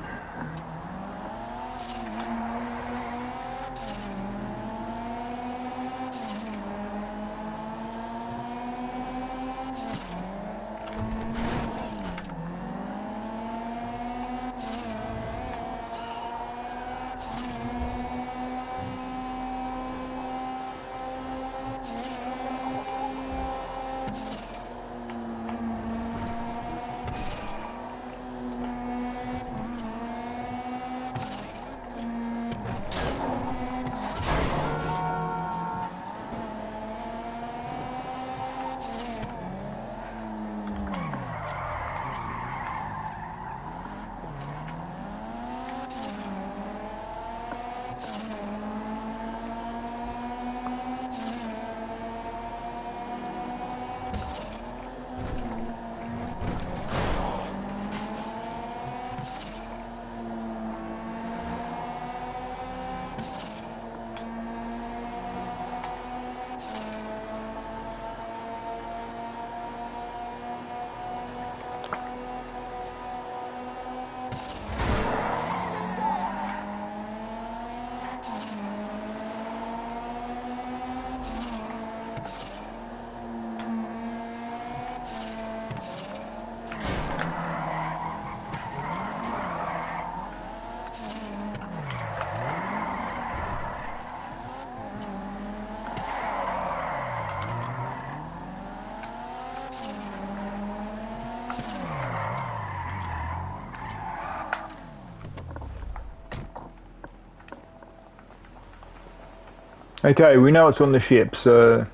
Okay, we know it's on the ship, so...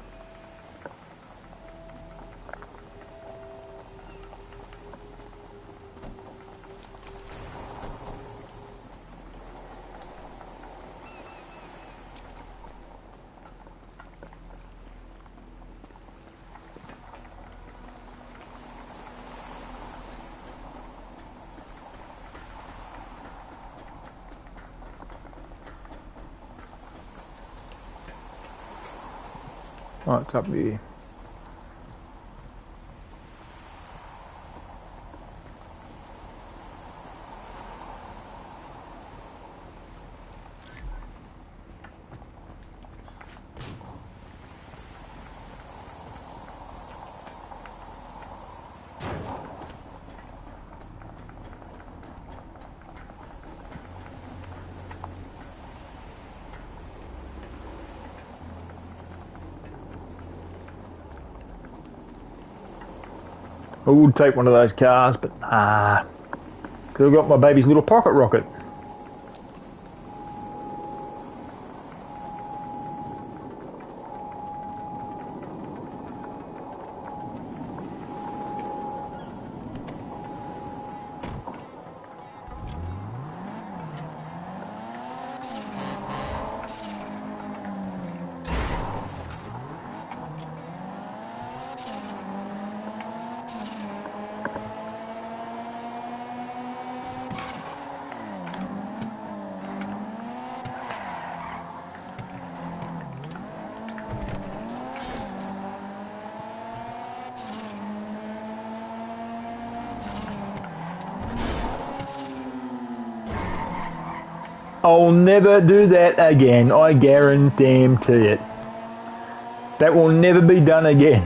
Oh, it's up there. I would take one of those cars, but nah. Because I've got my baby's little pocket rocket. I'll never do that again, I guarantee it. That will never be done again.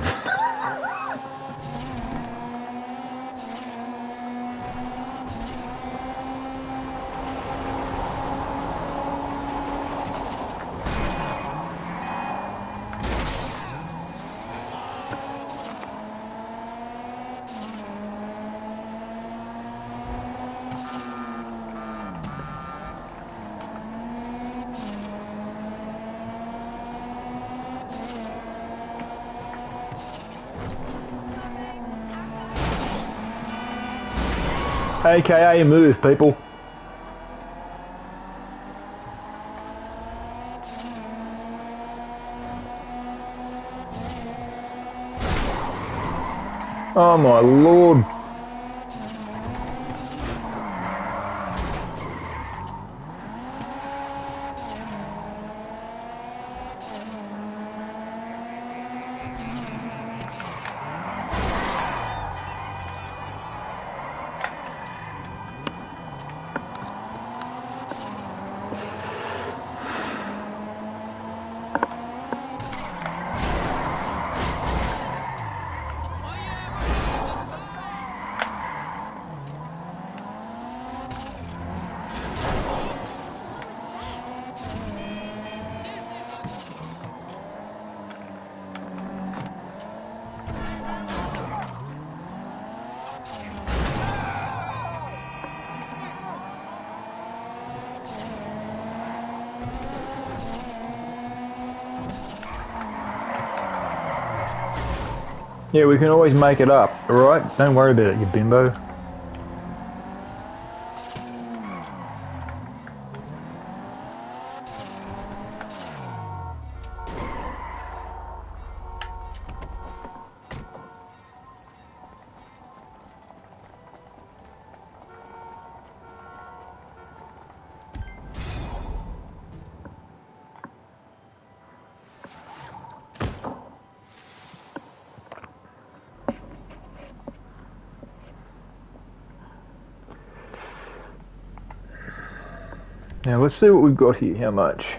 AKA move, people. Oh my lord. Yeah, we can always make it up, alright? Don't worry about it, you bimbo. Now let's see what we've got here. How much?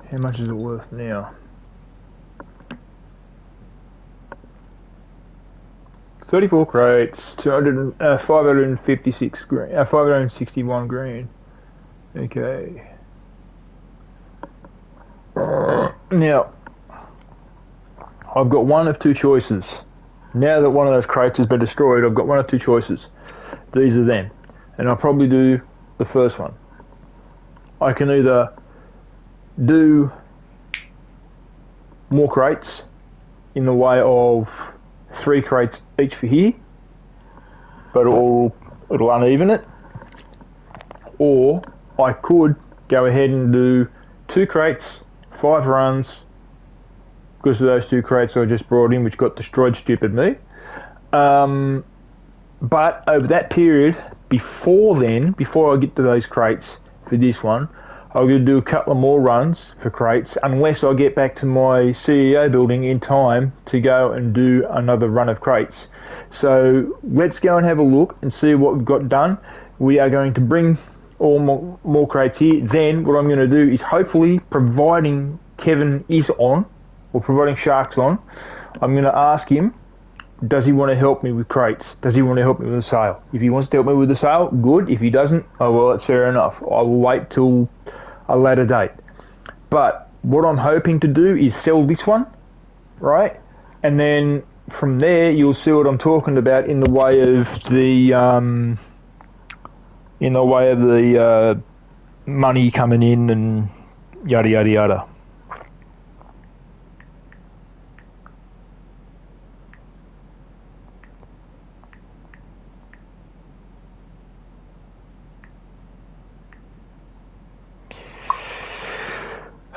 How much is it worth now? 34 crates, 556 grand, 561 grand. Okay. Now, I've got one of two choices. Now that one of those crates has been destroyed, I've got one of two choices. These are them. And I'll probably do the first one. I can either do more crates in the way of 3 crates each for here, but it'll uneven it, or I could go ahead and do 2 crates, 5 runs, because of those 2 crates I just brought in which got destroyed, stupid me. But over that period, before I get to those crates for this one, I'm going to do a couple of more runs for crates unless I get back to my CEO building in time to go and do another run of crates. So let's go and have a look and see what we've got done. We are going to bring all more crates here. Then what I'm going to do is, hopefully, providing Kevin is on, or providing Shark's on, I'm going to ask him, does he want to help me with crates? Does he want to help me with the sale? If he wants to help me with the sale, good. If he doesn't, oh well, that's fair enough. I will wait till a later date. But what I'm hoping to do is sell this one, right? And then from there, you'll see what I'm talking about in the way of the money coming in and yada yada yada.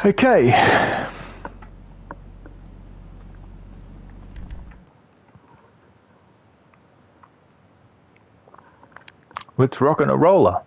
Okay. Let's rock and a roller.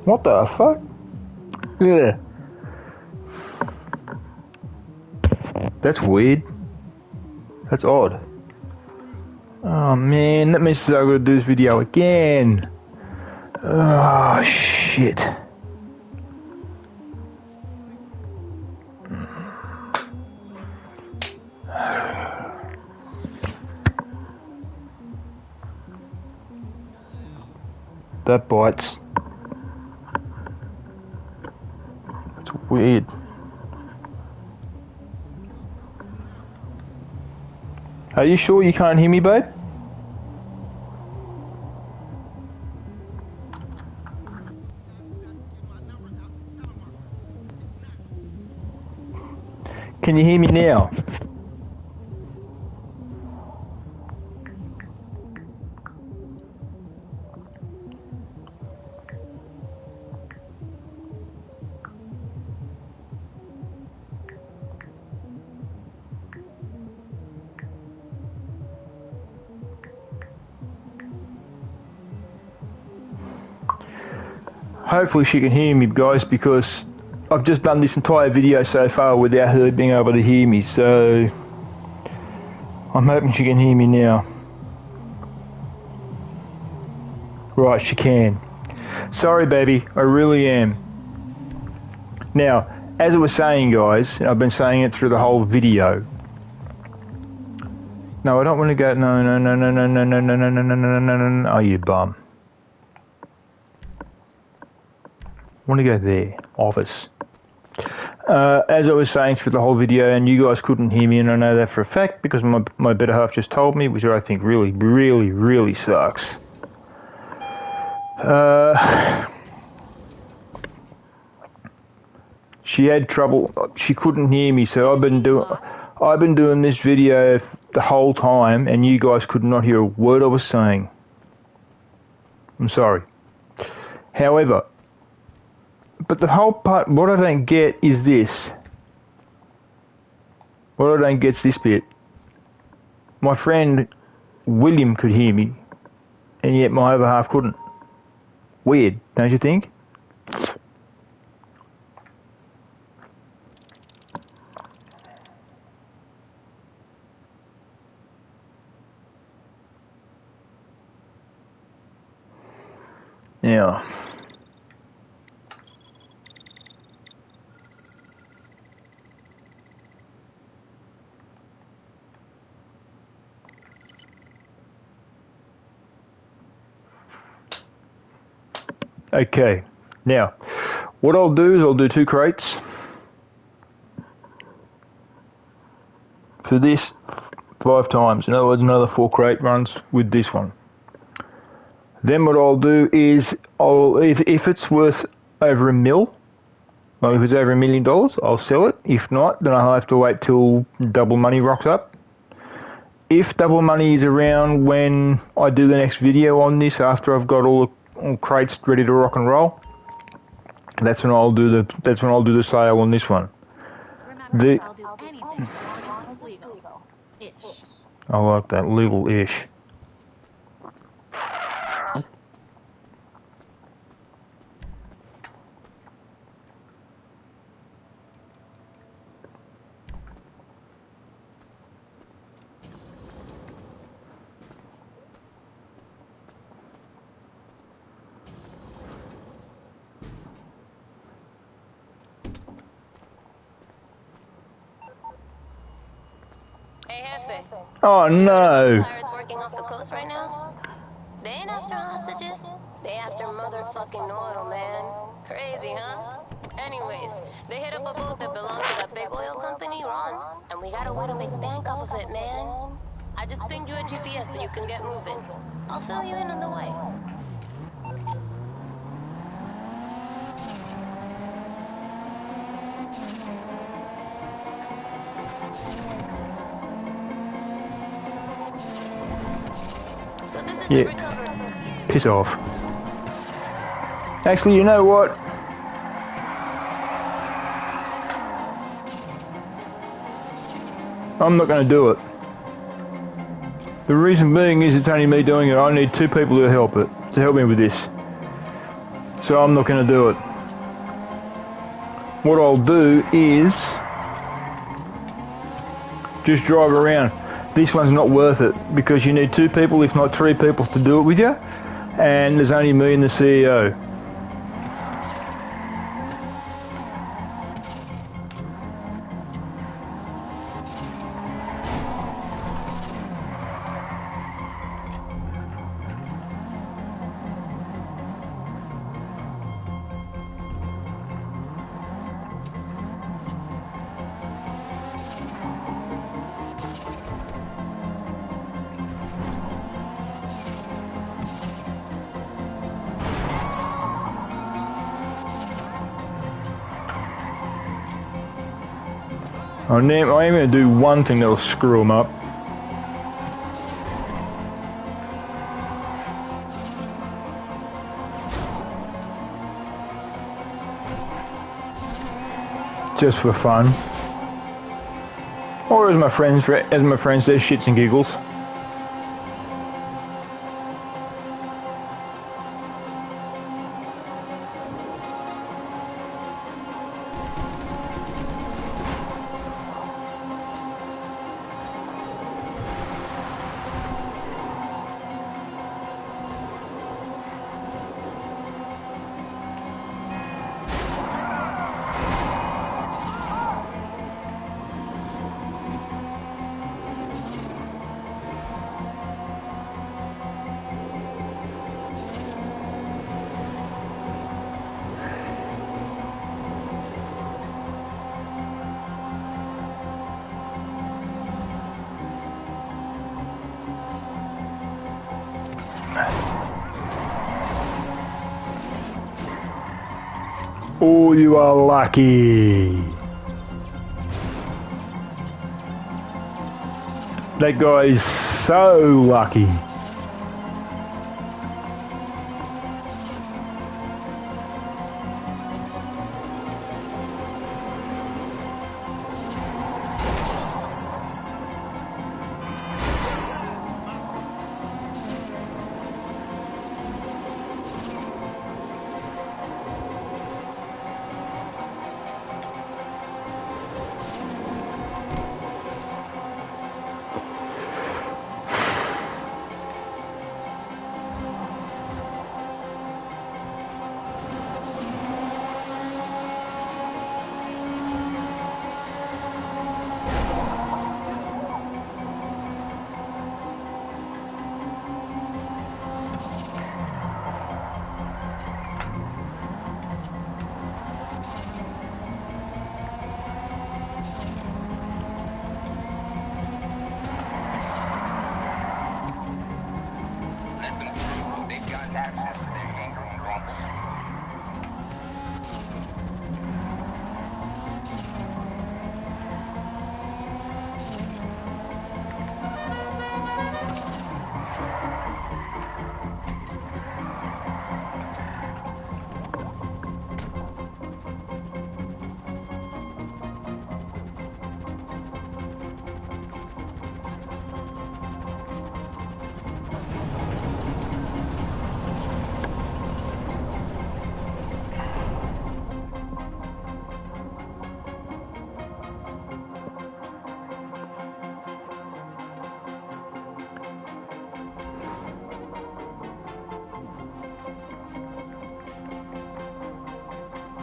What the fuck? Yeah. That's weird. That's odd. Oh man, that means I've got to do this video again. Oh shit. That bites. It's weird. Are you sure you can't hear me, babe? Can you hear me now? hopefully she can hear me, guys, because I've just done this entire video so far without her being able to hear me, so I'm hoping she can hear me now. Right, she can. Sorry, baby, I really am. Now, as I was saying, guys, I've been saying it through the whole video. No, I don't want to go. No. Oh, you bum. I want to go there. Office. As I was saying through the whole video, and you guys couldn't hear me, and I know that for a fact because my better half just told me, which I think really sucks. She had trouble. She couldn't hear me, so I've been doing this video the whole time, and you guys could not hear a word I was saying. I'm sorry. However, but the whole part, what I don't get is this. What I don't get is this bit. My friend William could hear me, and yet my other half couldn't. Weird, don't you think? Yeah. Okay, now what I'll do is I'll do 2 crates for this 5 times. In other words, another 4 crate runs with this one. Then what I'll do is if it's worth over $1 million, like if it's over $1 million, I'll sell it. If not, then I'll have to wait till double money rocks up. If double money is around when I do the next video on this, after I've got all crates ready to rock and roll, that's when I'll do the sale on this one. Remember, I'll do anything as long as it's legal-ish. I like that, legal-ish. Oh no! Pirates working off the coast right now? They ain't after hostages. They after motherfucking oil, man. Crazy, huh? Anyways, they hit up a boat that belonged to that big oil company, Ron, and we got a way to make bank off of it, man. I just pinged you a GPS so you can get moving. I'll fill you in on the way. Yeah, piss off. Actually, you know what? I'm not going to do it. The reason being is it's only me doing it. I need 2 people to help me with this. So I'm not going to do it. What I'll do is just drive around. This one's not worth it because you need 2 people, if not 3 people, to do it with you, and there's only me and the CEO. I am going to do one thing that'll screw them up. Just for fun. Or as my friend says, shits and giggles. Oh, you are lucky. That guy is so lucky.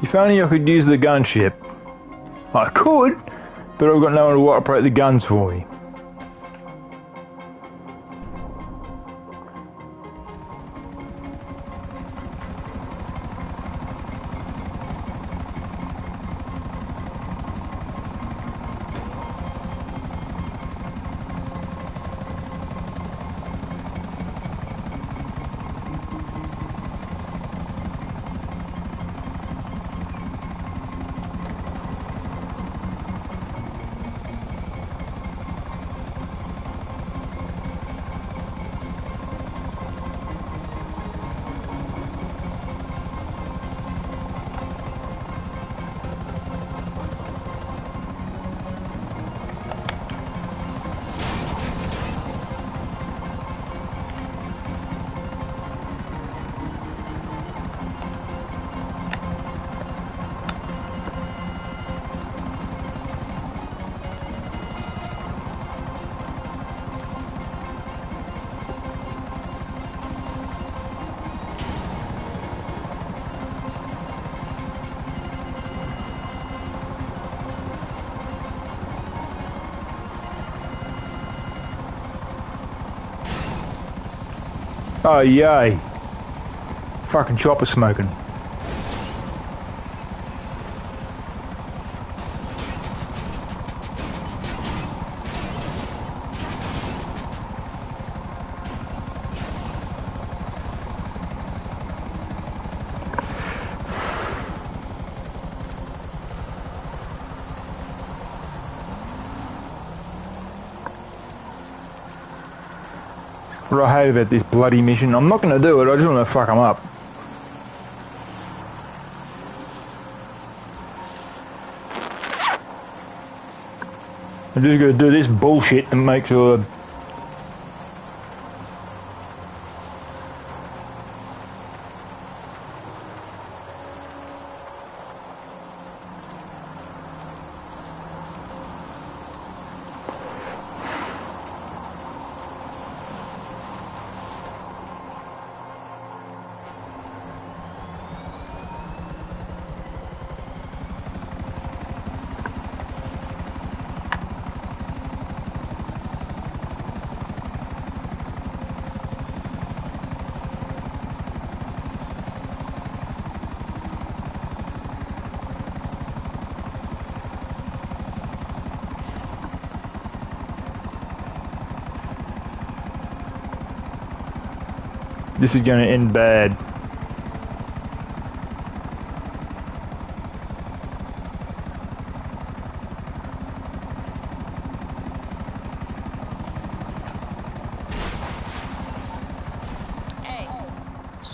If only I could use the gunship. I could, but I've got no one to operate the guns for me. Oh yay. Fucking chopper smoking. What I hate about this bloody mission, I'm not going to do it, I just want to fuck them up. I'm just going to do this bullshit and make sure. This is going to end bad.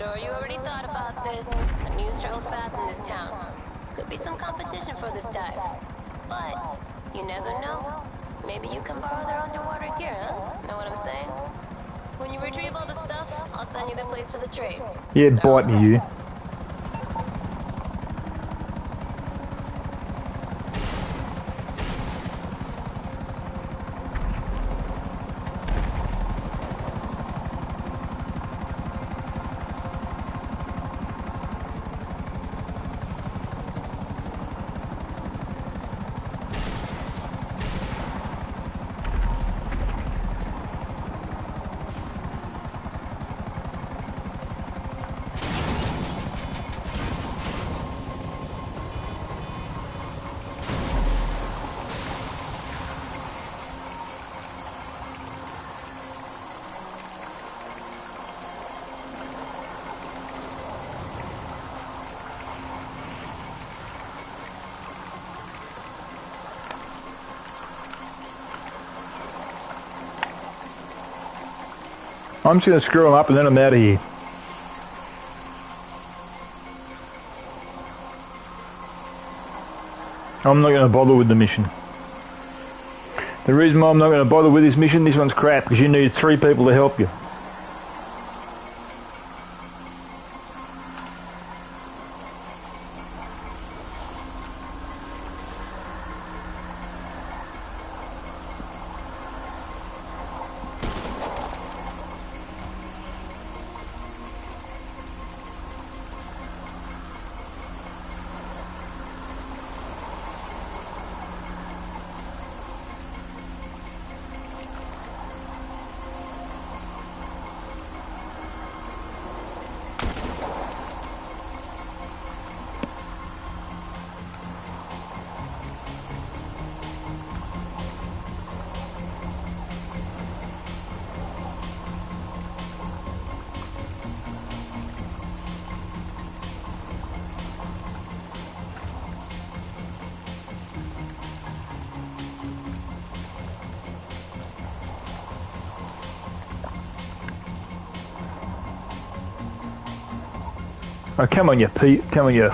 sure you already thought about this. The news travels fast in this town. Could be some competition for this dive. But, you never know. Maybe you can borrow their underwater gear, huh? Know what I'm saying? When you retrieve all the stuff, I'll send you the place for the trade. Yeah, bite me, you. I'm just going to screw them up and then I'm out of here. I'm not going to bother with the mission. The reason why I'm not going to bother with this mission, this one's crap, because you need 3 people to help you. Oh, come on, you Pete. Come on, you.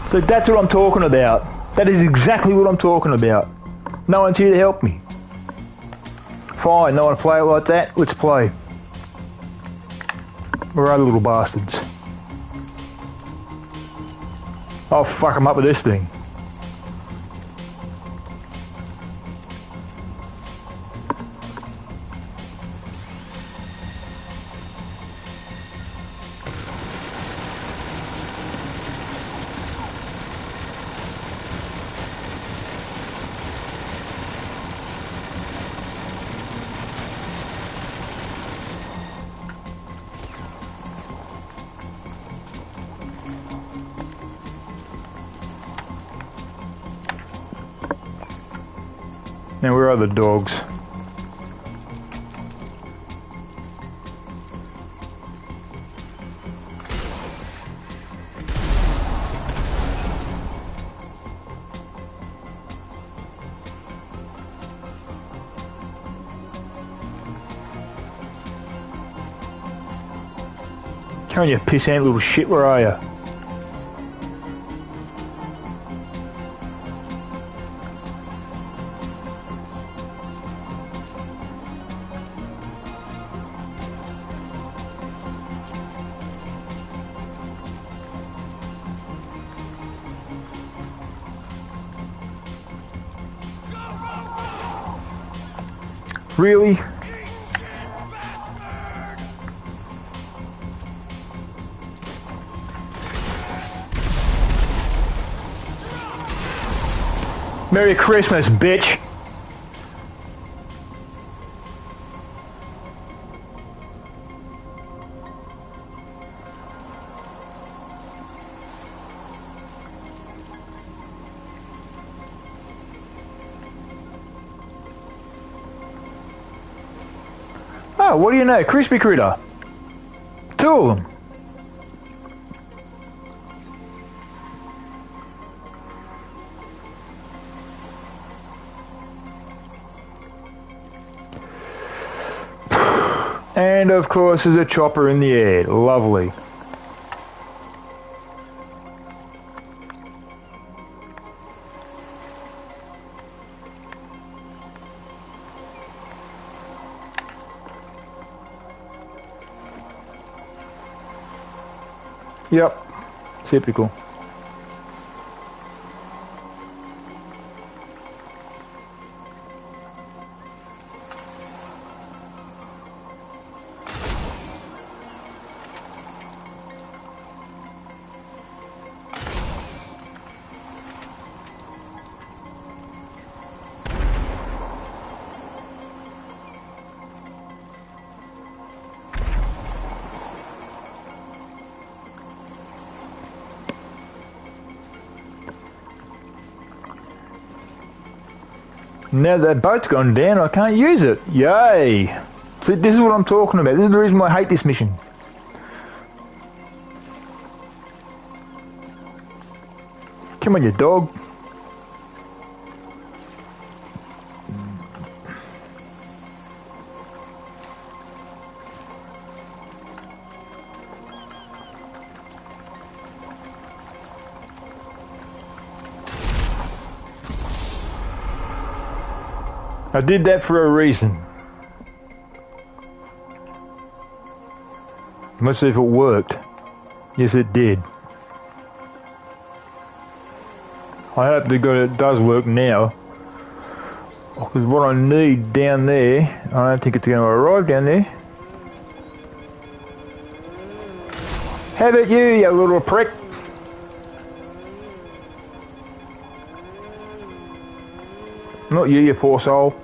So that's what I'm talking about. That is exactly what I'm talking about. No one's here to help me. Fine, no one to play it like that? Let's play. We're other little bastards. I'll fuck them up with this thing. Now where are the dogs? Come on, you pissant little shit, where are you? Really? Merry Christmas, bitch! Oh, what do you know? Crispy Critter. Two of them. And of course there's a chopper in the air. Lovely. Yep. Typical. Now that boat's gone down, I can't use it. Yay! See, this is what I'm talking about. This is the reason why I hate this mission. Come on, you dog. I did that for a reason. Let's see if it worked. Yes, it did. I hope to God it does work now. Because what I need down there, I don't think it's going to arrive down there. How about you, you little prick? Not you, you poor soul.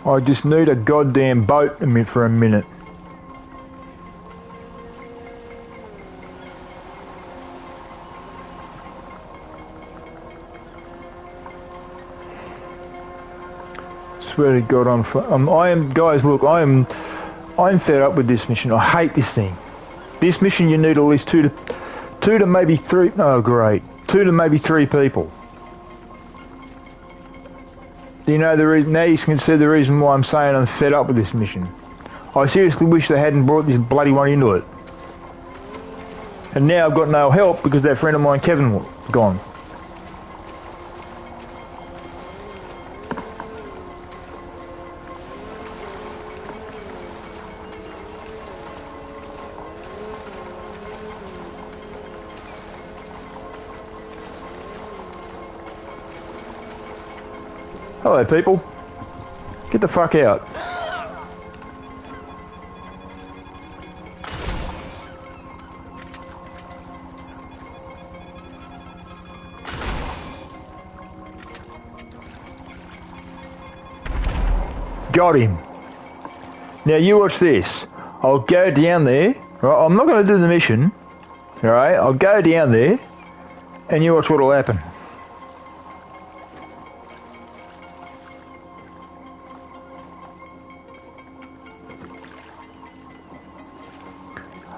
I just need a goddamn boat for a minute. swear to God, I am, guys. Look, I'm fed up with this mission. I hate this thing. This mission, you need at least two to maybe three. Oh, great, 2 to maybe 3 people. You know the reason. Now you can see the reason why I'm saying I'm fed up with this mission. I seriously wish they hadn't brought this bloody one into it. And now I've got no help because that friend of mine, Kevin, was gone. Hello, people. Get the fuck out. Got him. Now you watch this. I'll go down there. Right, I'm not going to do the mission. Alright, I'll go down there and you watch what'll happen.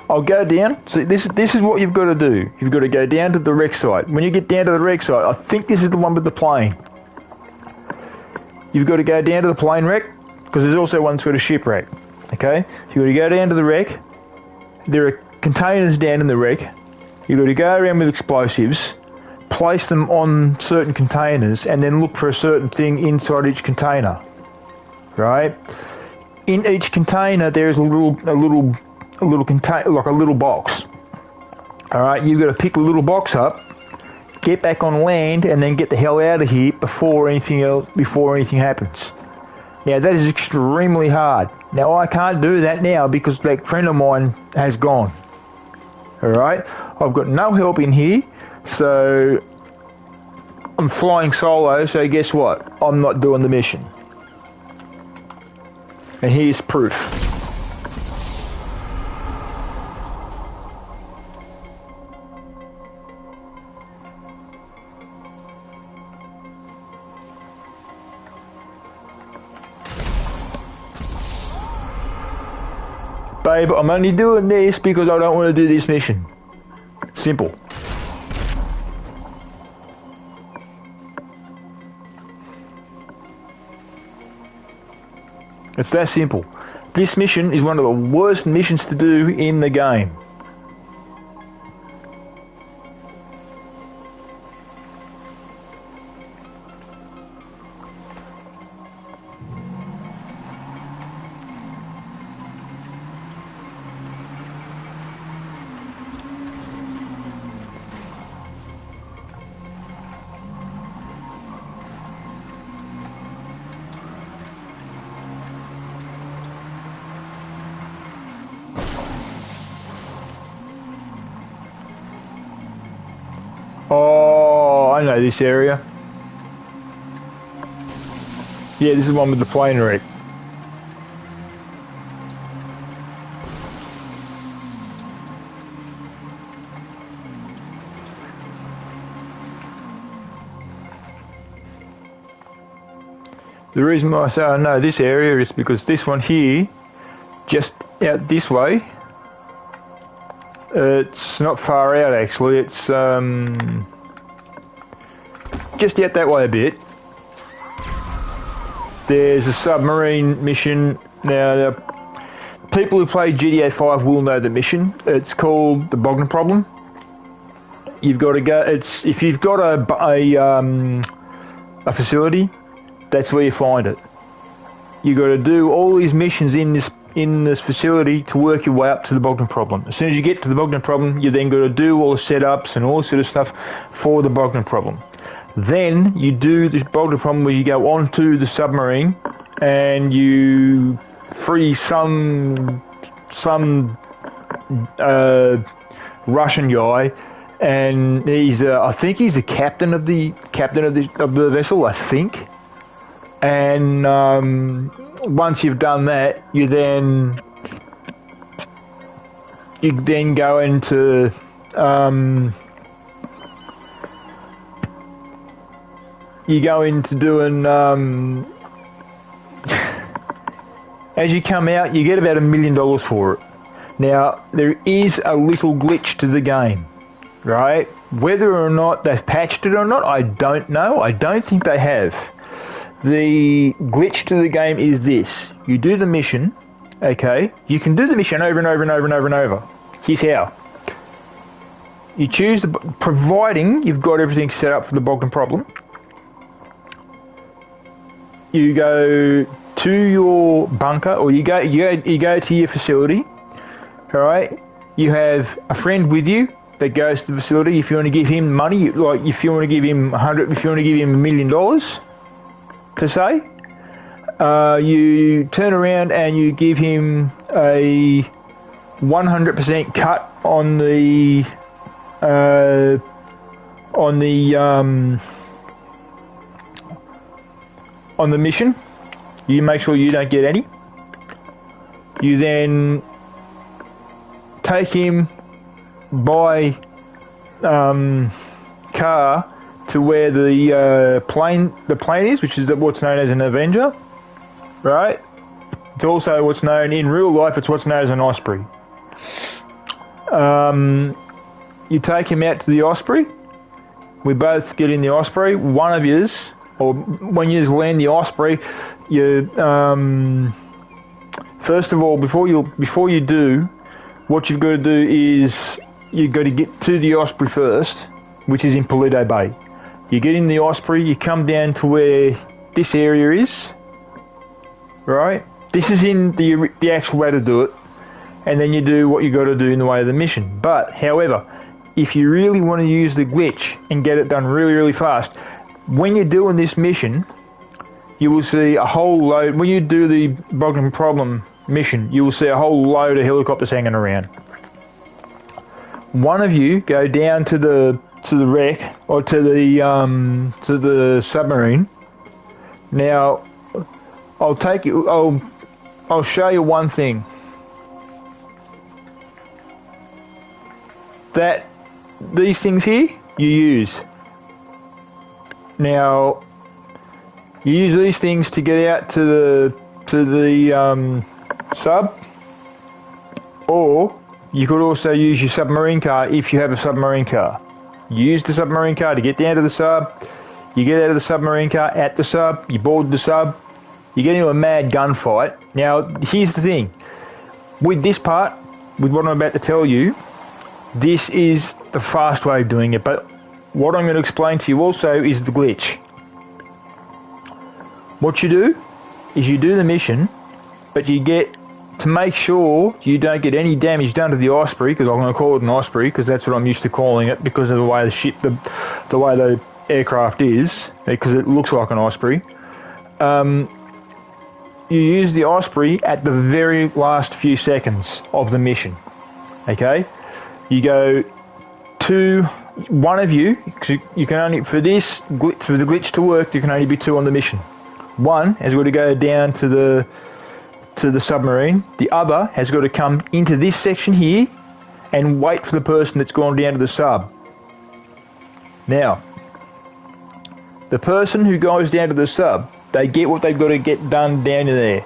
I'll go down. See, this is what you've got to do. You've got to go down to the wreck site. When you get down to the wreck site, I think this is the one with the plane. You've got to go down to the plane wreck, because there's also one that's got a shipwreck. Okay? You've got to go down to the wreck. There are containers down in the wreck. You've got to go around with explosives, place them on certain containers, and then look for a certain thing inside each container. Right? In each container, there's a little container, like a little box. All right, you've got to pick the little box up, get back on land, and then get the hell out of here before anything happens. Now that is extremely hard. Now I can't do that now because that friend of mine has gone. All right, I've got no help in here, so I'm flying solo. So guess what? I'm not doing the mission. And here's proof. Babe, I'm only doing this because I don't want to do this mission. Simple. It's that simple. This mission is one of the worst missions to do in the game. Oh, I know this area. Yeah, this is the one with the plane wreck. The reason why I say I know this area is because this one here, just out this way, it's not far out actually, it's just out that way a bit. There's a submarine mission. Now, people who play GTA 5 will know the mission. It's called the Bogdan Problem. You've got to go, if you've got a facility, that's where you find it. You've got to do all these missions in this facility to work your way up to the Bogdan Problem. As soon as you get to the Bogdan Problem, you then got to do all the setups and all this sort of stuff for the Bogdan Problem. Then you do this Bogdan Problem where you go onto the submarine and you free some Russian guy, and he's I think he's the captain of the vessel, I think. And once you've done that, you then go into doing As you come out, you get about $1 million for it. Now, there is a little glitch to the game, right? Whether or not they've patched it or not, I don't know. I don't think they have. The glitch to the game is this. You do the mission, okay? You can do the mission over and over and over and over and over. Here's how. You choose, providing you've got everything set up for the Bogdan problem, you go to your bunker, or you go to your facility, all right? You have a friend with you that goes to the facility. If you want to give him money, like if you want to give him if you want to give him $1 million, per se, you turn around and you give him a 100% cut on the mission. You make sure you don't get any. You then take him by car to where the plane is, which is what's known as an Avenger, right? It's also what's known in real life. It's what's known as an Osprey. You take him out to the Osprey. We both get in the Osprey. One of yous, or when you land the Osprey, you first of all, before you do, what you've got to do is you've got to get to the Osprey first, which is in Paleto Bay. You get in the Osprey, you come down to where this area is, right? This is in the actual way to do it, and then you do what you got to do in the way of the mission. But, however, if you really want to use the glitch and get it done really, really fast, when you're doing this mission, you will see a whole load. When you do the Bogdan problem mission, you will see a whole load of helicopters hanging around. One of you go down to the wreck, or to the submarine. Now, I'll show you one thing. That these things here you use. Now, you use these things to get out to the sub, or you could also use your submarine car if you have a submarine car. You use the submarine car to get down to the sub. You get out of the submarine car at the sub. You board the sub. You get into a mad gunfight. Now, here's the thing. With this part, with what I'm about to tell you, this is the fast way of doing it. But what I'm going to explain to you also is the glitch. What you do is you do the mission, but you get to make sure you don't get any damage done to the Osprey, because I'm going to call it an Osprey because that's what I'm used to calling it because of the way the way the aircraft is, because it looks like an Osprey. You use the Osprey at the very last few seconds of the mission. Okay, you go to one of you. You can only for the glitch to work. There can only be two on the mission. One has got to go down to the submarine. The other has got to come into this section here and wait for the person that's gone down to the sub. Now, the person who goes down to the sub, they get what they've got to get done down there.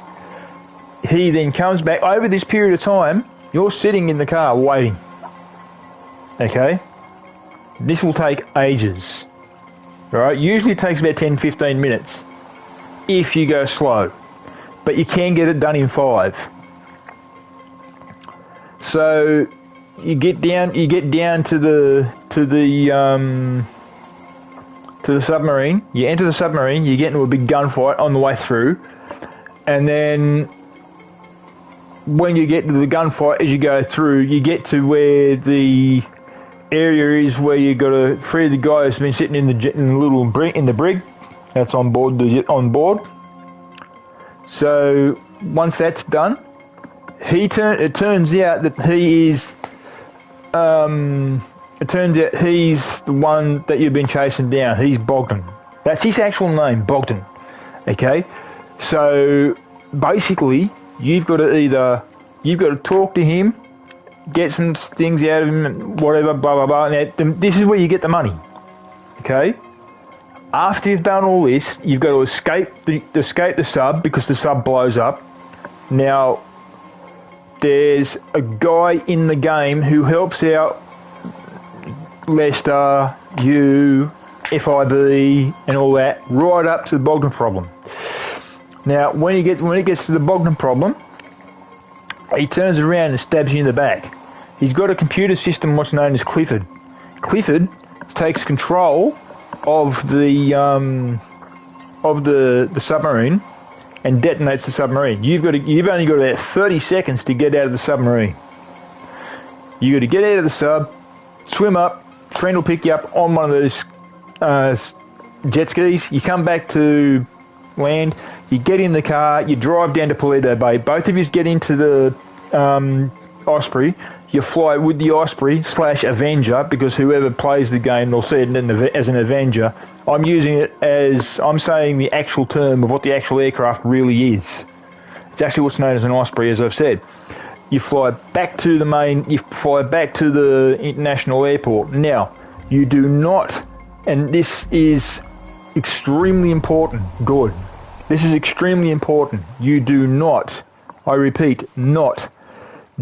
He then comes back. Over this period of time, you're sitting in the car waiting. Okay? This will take ages. Right? Usually it takes about 10-15 minutes if you go slow. But you can get it done in 5. So you get down to the submarine. You enter the submarine. You get into a big gunfight on the way through, and then when you get to the gunfight, as you go through, you get to where the area is where you got to free the guy who's been sitting in the brig. That's on board. So once that's done, it turns out that he's the one that you've been chasing down. He's Bogdan. That's his actual name, Bogdan. Okay? So basically, you've got to talk to him, get some things out of him, whatever, blah, blah, blah. Now, this is where you get the money. Okay? After you've done all this, you've got to escape the sub because the sub blows up. Now, there's a guy in the game who helps out Lester, you, FIB, and all that, right up to the Bogdan problem. Now, when it gets to the Bogdan problem, he turns around and stabs you in the back. He's got a computer system, what's known as Clifford. Clifford takes control of the submarine and detonates the submarine. You've only got about 30 seconds to get out of the submarine. You got to get out of the sub, swim up. Friend will pick you up on one of those jet skis. You come back to land. You get in the car. You drive down to Paleto Bay. Both of you get into the Osprey. You fly with the Osprey / Avenger, because whoever plays the game, they'll see it as an Avenger. I'm using it as, I'm saying the actual term of what the actual aircraft really is. It's actually what's known as an Osprey, as I've said. You fly back to the international airport. Now, you do not, and this is extremely important, good. This is extremely important. You do not, I repeat, not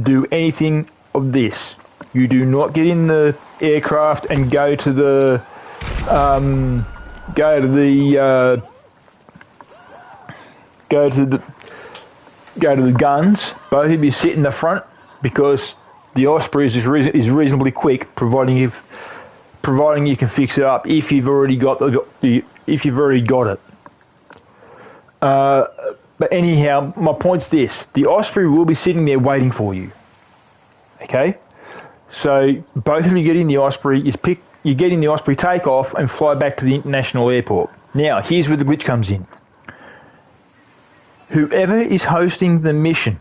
do anything of this. You do not get in the aircraft and go to the guns. Both of you sit in the front, because the Osprey is reasonably quick, providing you can fix it up if you've already got it. But anyhow, my point's this: the Osprey will be sitting there waiting for you. Okay, so both of you get in the Osprey. You get in the Osprey, take off, and fly back to the international airport. Now, here's where the glitch comes in. Whoever is hosting the mission,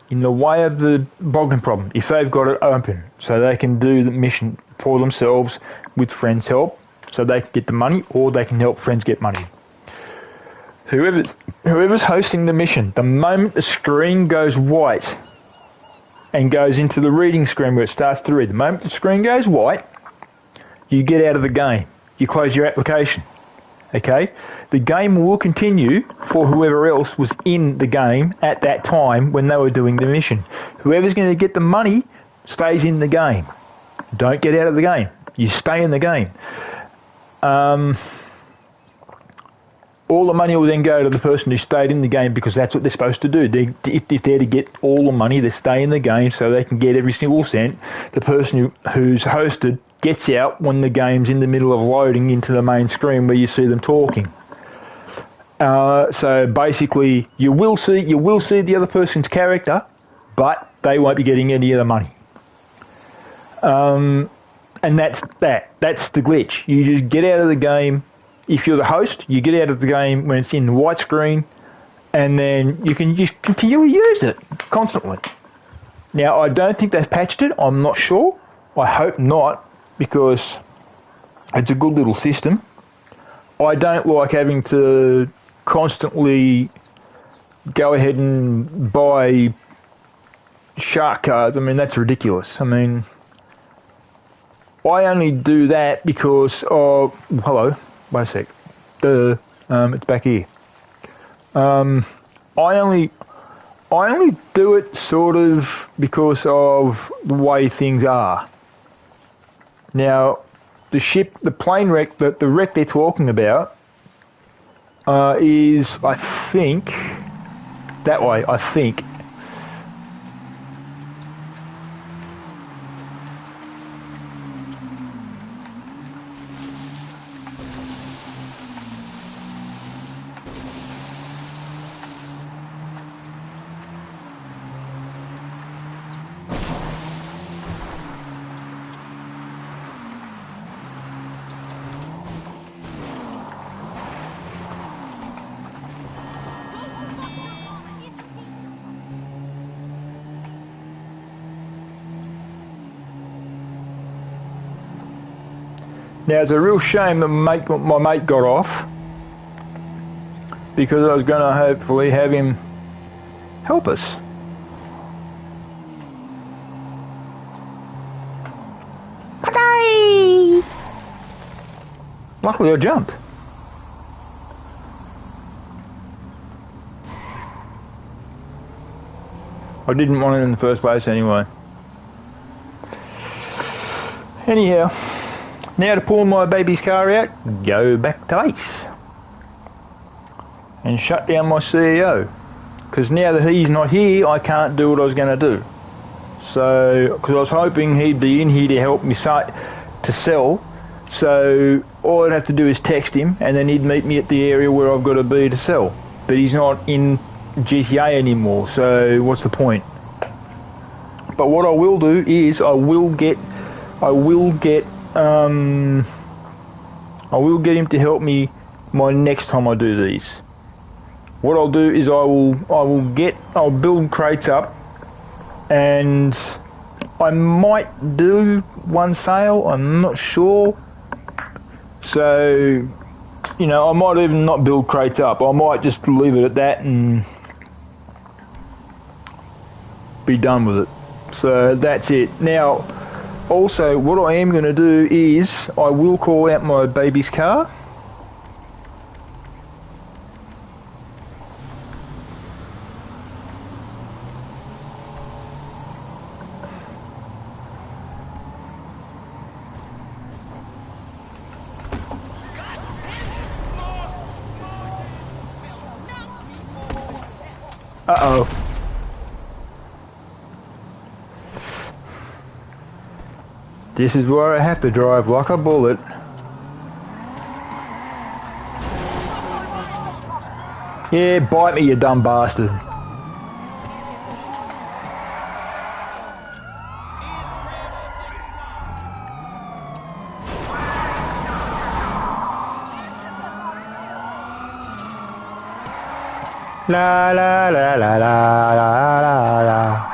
in the way of the Bogdan problem, if they've got it open, so they can do the mission for themselves with friends' help, so they can get the money, or they can help friends get money. Whoever's hosting the mission, the moment the screen goes white and goes into the reading screen where it starts to read, the moment the screen goes white, you get out of the game. You close your application. Okay? The game will continue for whoever else was in the game at that time when they were doing the mission. Whoever's going to get the money stays in the game. Don't get out of the game. You stay in the game. All the money will then go to the person who stayed in the game, because that's what they're supposed to do. If they're to get all the money, they stay in the game so they can get every single cent. The person who's hosted gets out when the game's in the middle of loading into the main screen where you see them talking. So basically, you will see the other person's character, but they won't be getting any of the money. And that's that. That's the glitch. You just get out of the game. If you're the host, you get out of the game when it's in the white screen, and then you can just continually use it constantly. Now, I don't think they've patched it. I'm not sure. I hope not, because it's a good little system. I don't like having to constantly go ahead and buy shark cards. I mean, that's ridiculous. I mean, I only do that because of... Hello. Wait a sec. It's back here. I only do it sort of because of the way things are. Now, the plane wreck, the wreck they're talking about, is, I think, that way, I think. Now, it's a real shame that my mate got off, because I was going to hopefully have him help us. Luckily, I jumped. I didn't want it in the first place anyway. Anyhow, now to pull my baby's car out, go back to Ace. And shut down my CEO. Because now that he's not here, I can't do what I was going to do. So, because I was hoping he'd be in here to help me to sell. So, all I'd have to do is text him, and then he'd meet me at the area where I've got to be to sell. But he's not in GTA anymore, so what's the point? But what I will do is I will get him to help me my next time I do these. What I'll do is I'll build crates up, and I might do one sale, I'm not sure. So, you know, I might even not build crates up. I might just leave it at that and be done with it. So that's it. Now, also, what I am going to do is I will call out my baby's car. Uh-oh. This is where I have to drive like a bullet. Yeah, bite me, you dumb bastard. La la la la la la la la.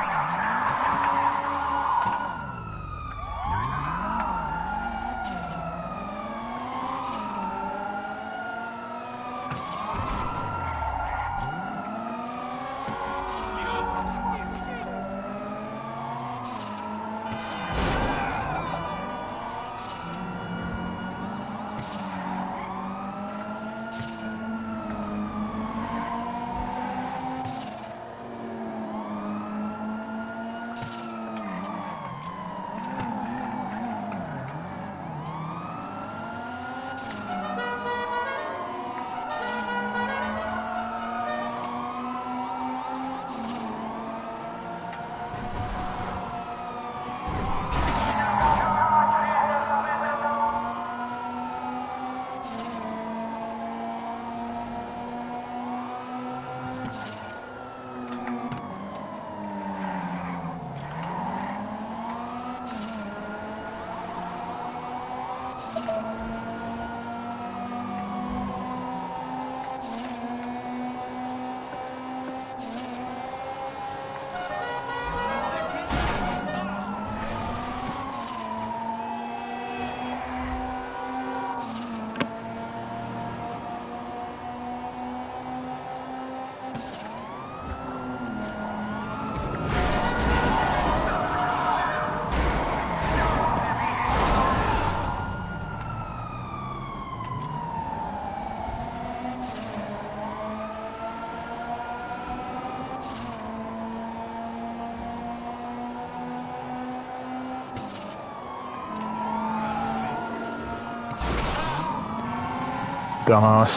Dumbass.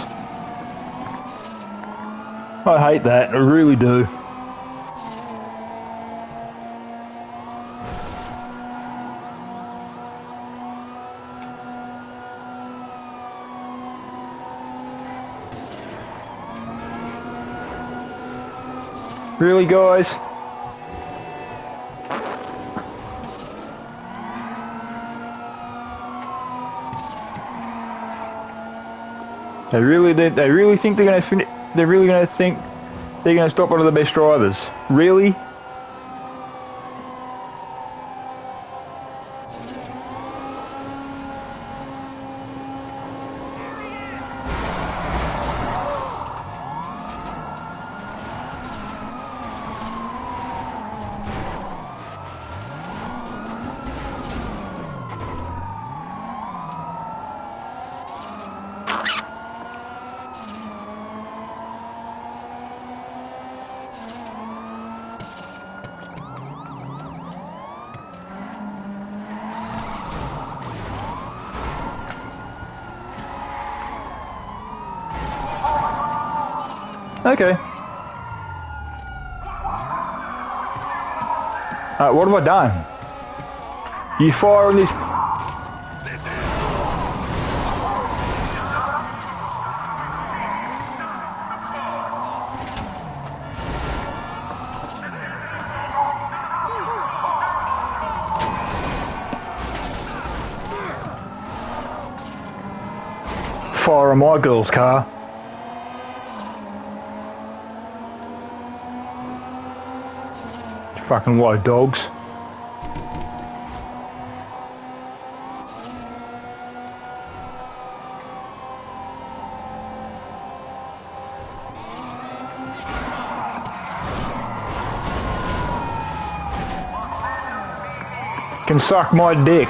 I hate that, I really do. Really, guys? They really think they're going to finish. They're really going to think they're going to stop one of the best drivers. Really? Okay. What have I done? You fire on this... Fire on my girl's car. Fucking white dogs. Can suck my dick.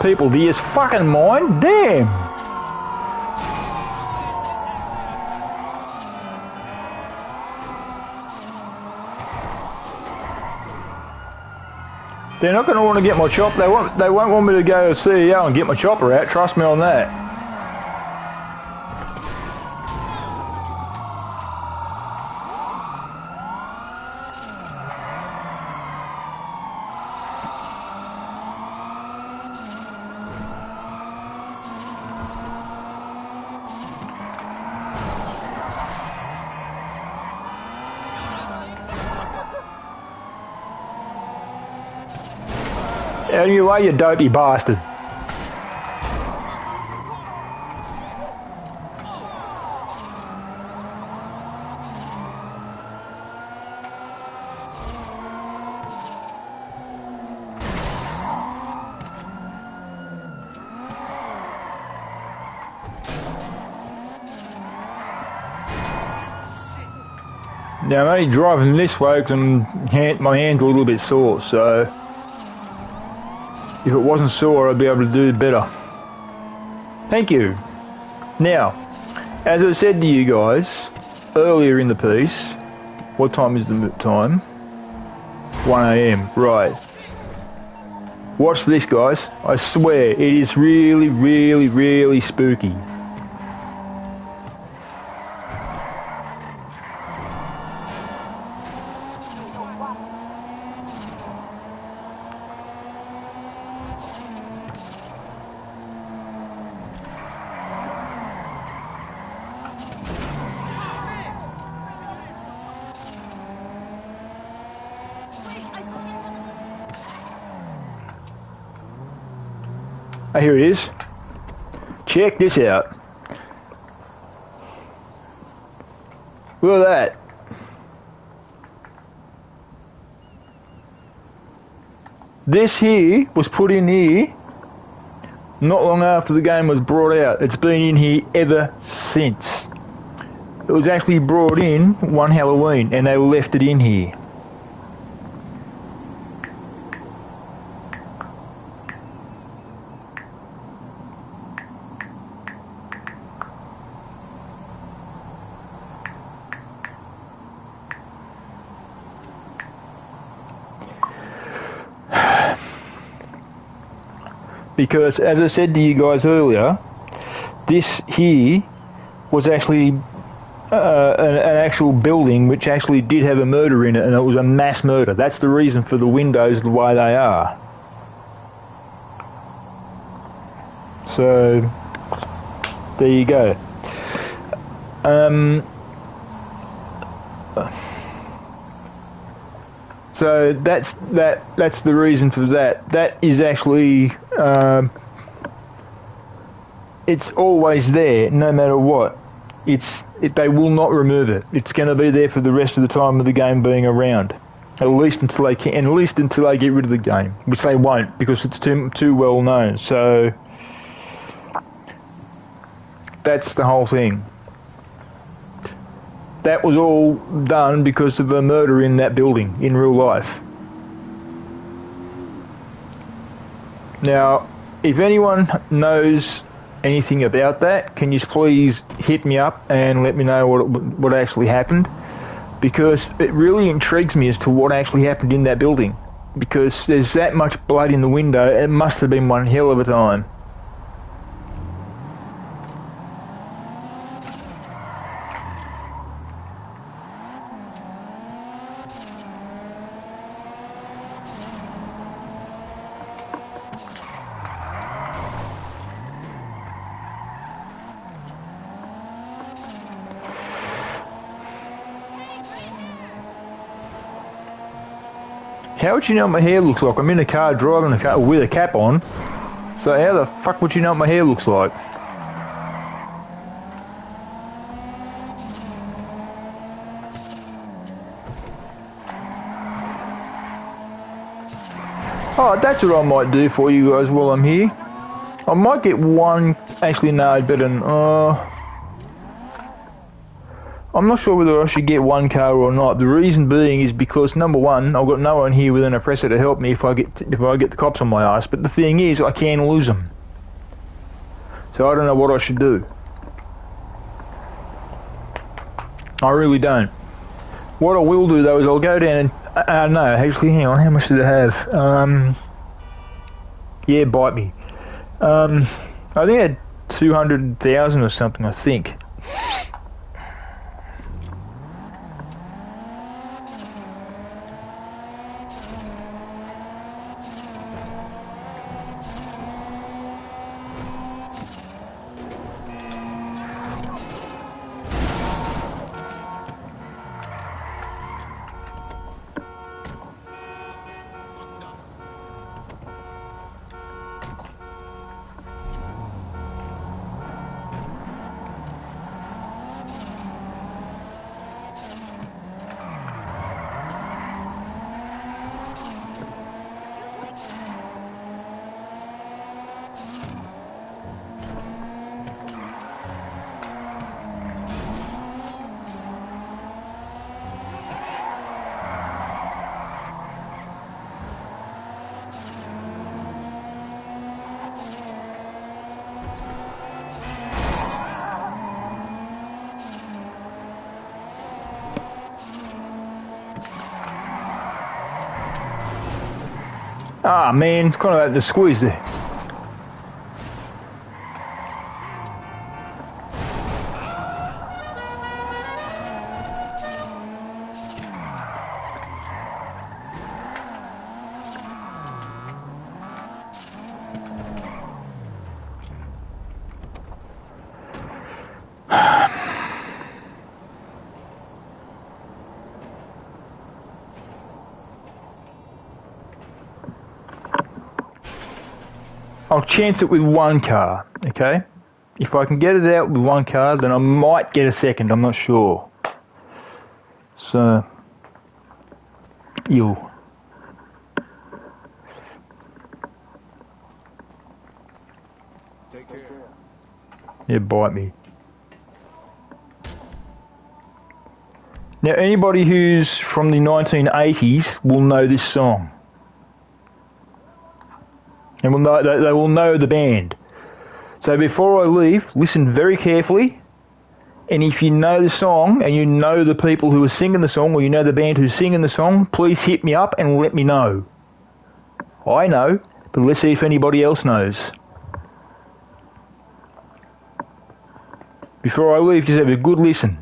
People, do you fucking mind? Damn! They're not going to want to get my chopper. They won't want me to go to CEO and get my chopper out. Trust me on that. Out of your way, you dopey bastard. Now I'm only driving this way because my hand's a little bit sore, so if it wasn't sore I'd be able to do better. Thank you. Now, as I said to you guys earlier in the piece, what time is the time? 1 AM, right. Watch this, guys. I swear, it is really, really, really spooky. Oh, here it is. Check this out. Look at that. This here was put in here not long after the game was brought out. It's been in here ever since. It was actually brought in one Halloween and they left it in here. Because, as I said to you guys earlier, this here was actually an actual building which actually did have a murder in it, and it was a mass murder. That's the reason for the windows the way they are. So, there you go. So that's the reason for that. That is actually it's always there, no matter what. They will not remove it. It's going to be there for the rest of the time of the game being around, at least until they can, and at least until they get rid of the game, which they won't because it's too well known. So that's the whole thing. that was all done because of a murder in that building in real life. Now, if anyone knows anything about that, can you please hit me up and let me know what actually happened? Because it really intrigues me as to what actually happened in that building. Because there's that much blood in the window, it must have been one hell of a time. How would you know what my hair looks like? I'm in a car driving a car with a cap on. So how the fuck would you know what my hair looks like? Oh, that's what I might do for you guys while I'm here. I might get one... Actually, no, better than... I'm not sure whether I should get one car or not. The reason being is because, number one, I've got no one here with an oppressor to help me if I get the cops on my ass. But the thing is, I can lose them. So I don't know what I should do. I really don't. What I will do though is I'll go down and no, actually, hang on. How much did I have? Yeah, bite me. I think I had 200,000 or something. I think. Ah man, it's kind of like the squeeze there. I'll chance it with one car, okay? If I can get it out with one car, then I might get a second, I'm not sure. So, you. Take care. Yeah, bite me. Now, anybody who's from the 1980s will know this song. And they will know the band. So before I leave, listen very carefully. And if you know the song and you know the people who are singing the song or you know the band who's singing the song, please hit me up and let me know. I know, but let's see if anybody else knows. Before I leave, just have a good listen.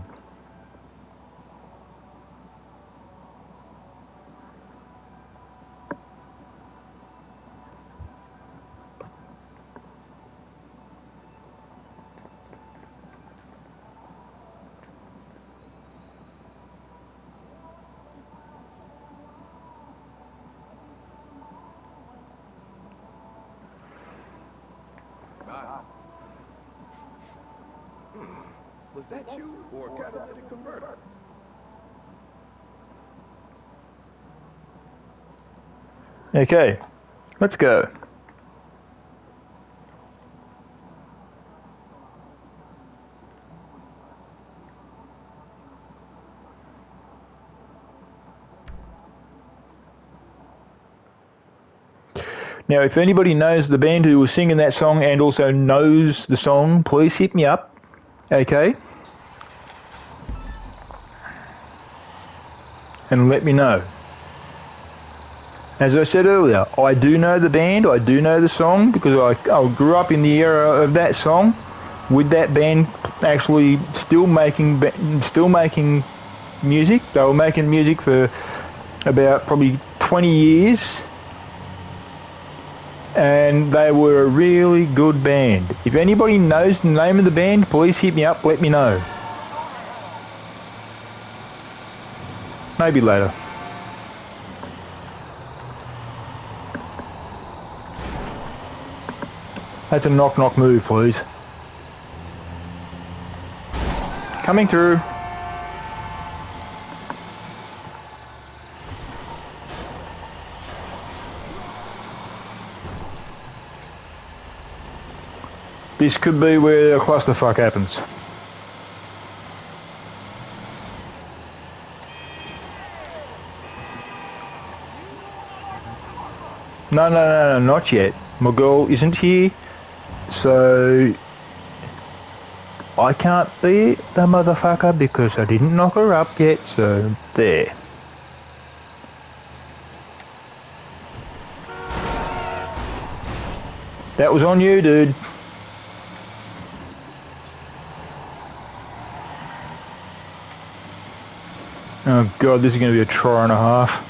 Was that you or a catalytic converter? Okay, let's go. Now, if anybody knows the band who was singing that song and also knows the song, please hit me up, okay? And let me know. As I said earlier, I do know the band, I do know the song, because I grew up in the era of that song, with that band actually still making music. They were making music for about probably 20 years. And they were a really good band. If anybody knows the name of the band, please hit me up, let me know. Maybe later. That's a knock-knock move, please. Coming through. This could be where the clusterfuck happens. No, not yet. My girl isn't here, so I can't be the motherfucker because I didn't knock her up yet, so there. That was on you, dude. Oh god, this is going to be a try and a half.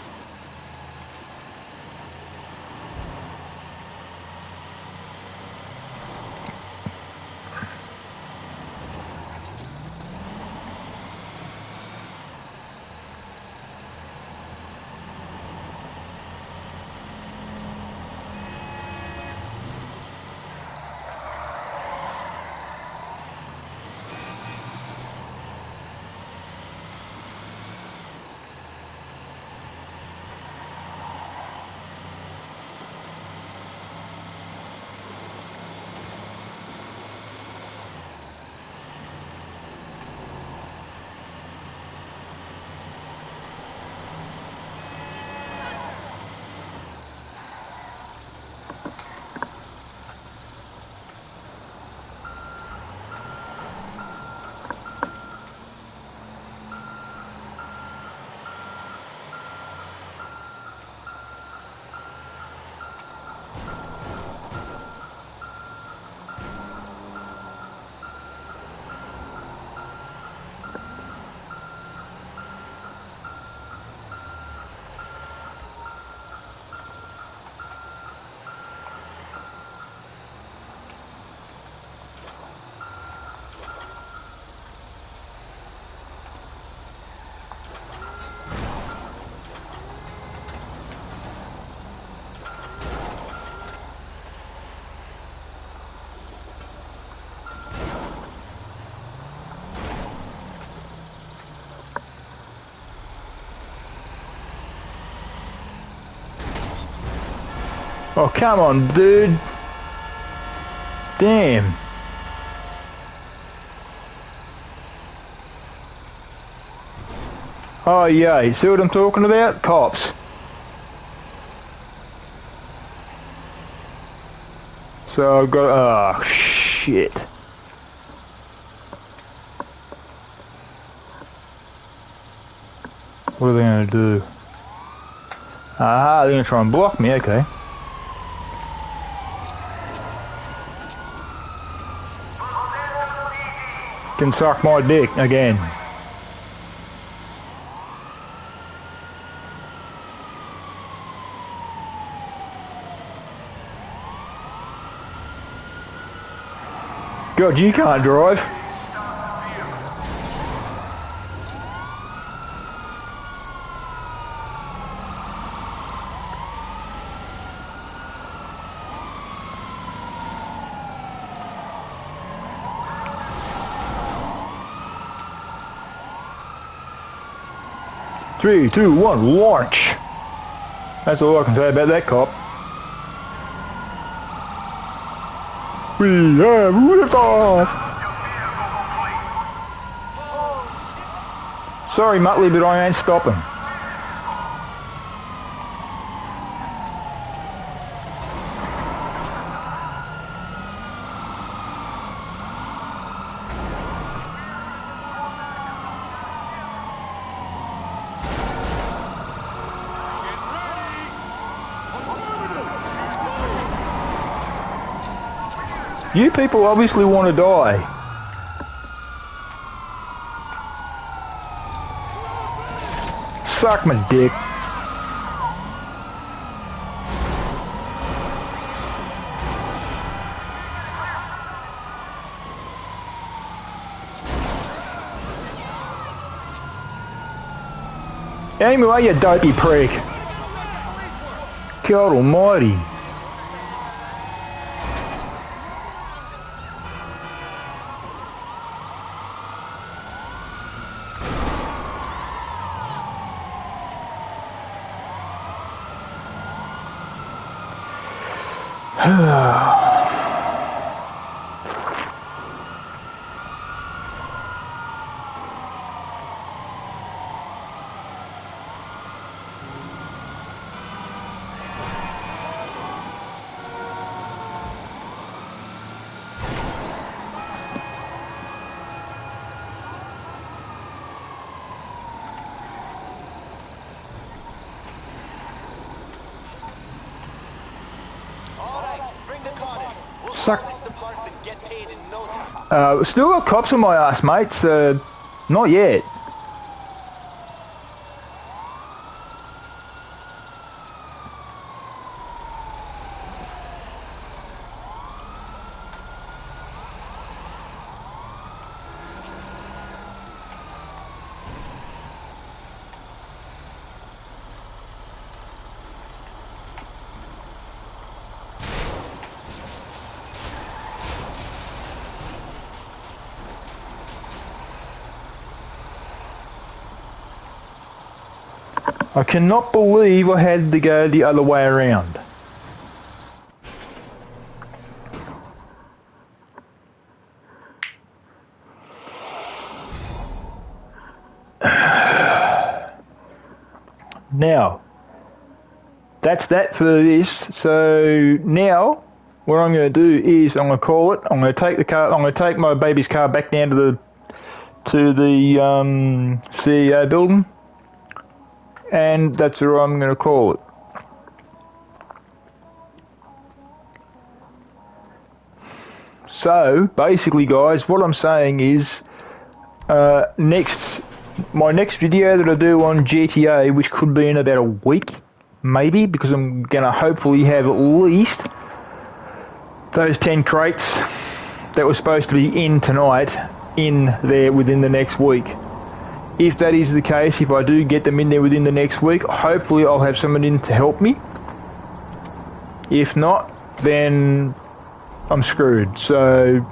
Oh, come on, dude. Damn. Oh, yeah, you see what I'm talking about? Cops. So I've got... oh, shit. What are they going to do? Ah, they're going to try and block me, okay. Can suck my dick again. God, you can't drive. Three, two, one, launch! That's all I can say about that cop. We have liftoff! Sorry, Muttley, but I ain't stopping. You people obviously want to die. Suck my dick. Aim away, you dopey prick. God almighty. Suck. Still got cops on my ass, mates. Not yet. I cannot believe I had to go the other way around. Now, that's that for this. So now, what I'm going to do is I'm going to call it. I'm going to take the car. I'm going to take my baby's car back down to the CEO building. And that's what I'm going to call it. So, basically guys, what I'm saying is, my next video that I do on GTA, which could be in about a week, maybe, because I'm going to hopefully have at least those 10 crates that were supposed to be in tonight, in there within the next week. If that is the case, if I do get them in there within the next week, hopefully I'll have someone in to help me. If not, then I'm screwed. So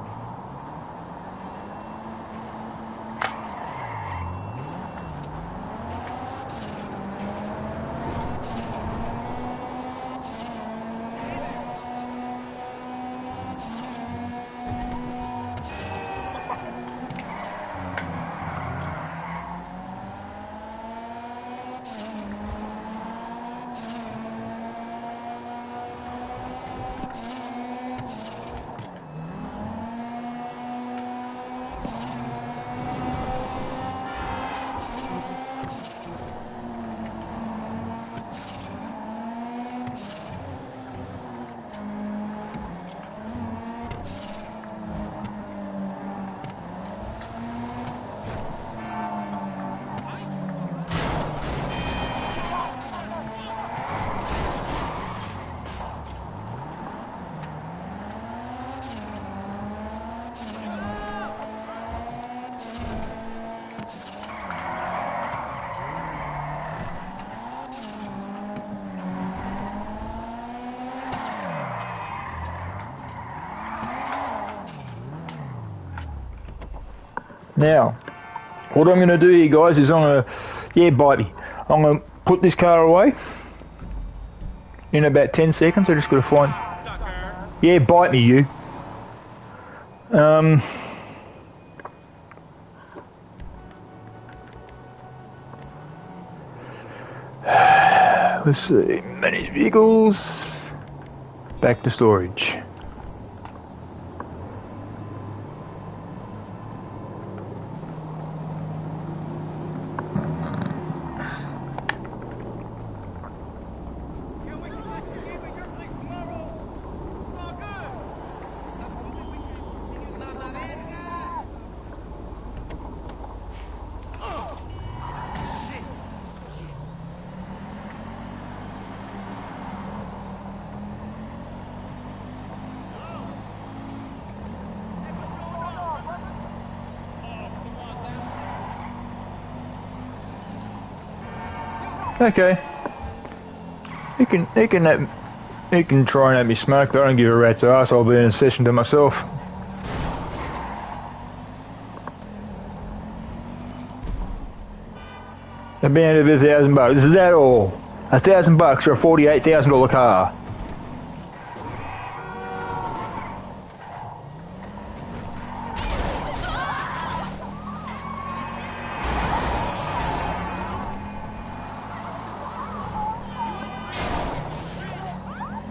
now, what I'm going to do here, guys, is I'm going to, bite me. I'm going to put this car away in about 10 seconds. I just got to find, bite me, you. Let's see, manage vehicles, back to storage. Okay. He can try and let me smoke, but I don't give a rat's ass. I'll be in a session to myself. I've been at $1,000. Is that all? $1,000 for a $48,000 car.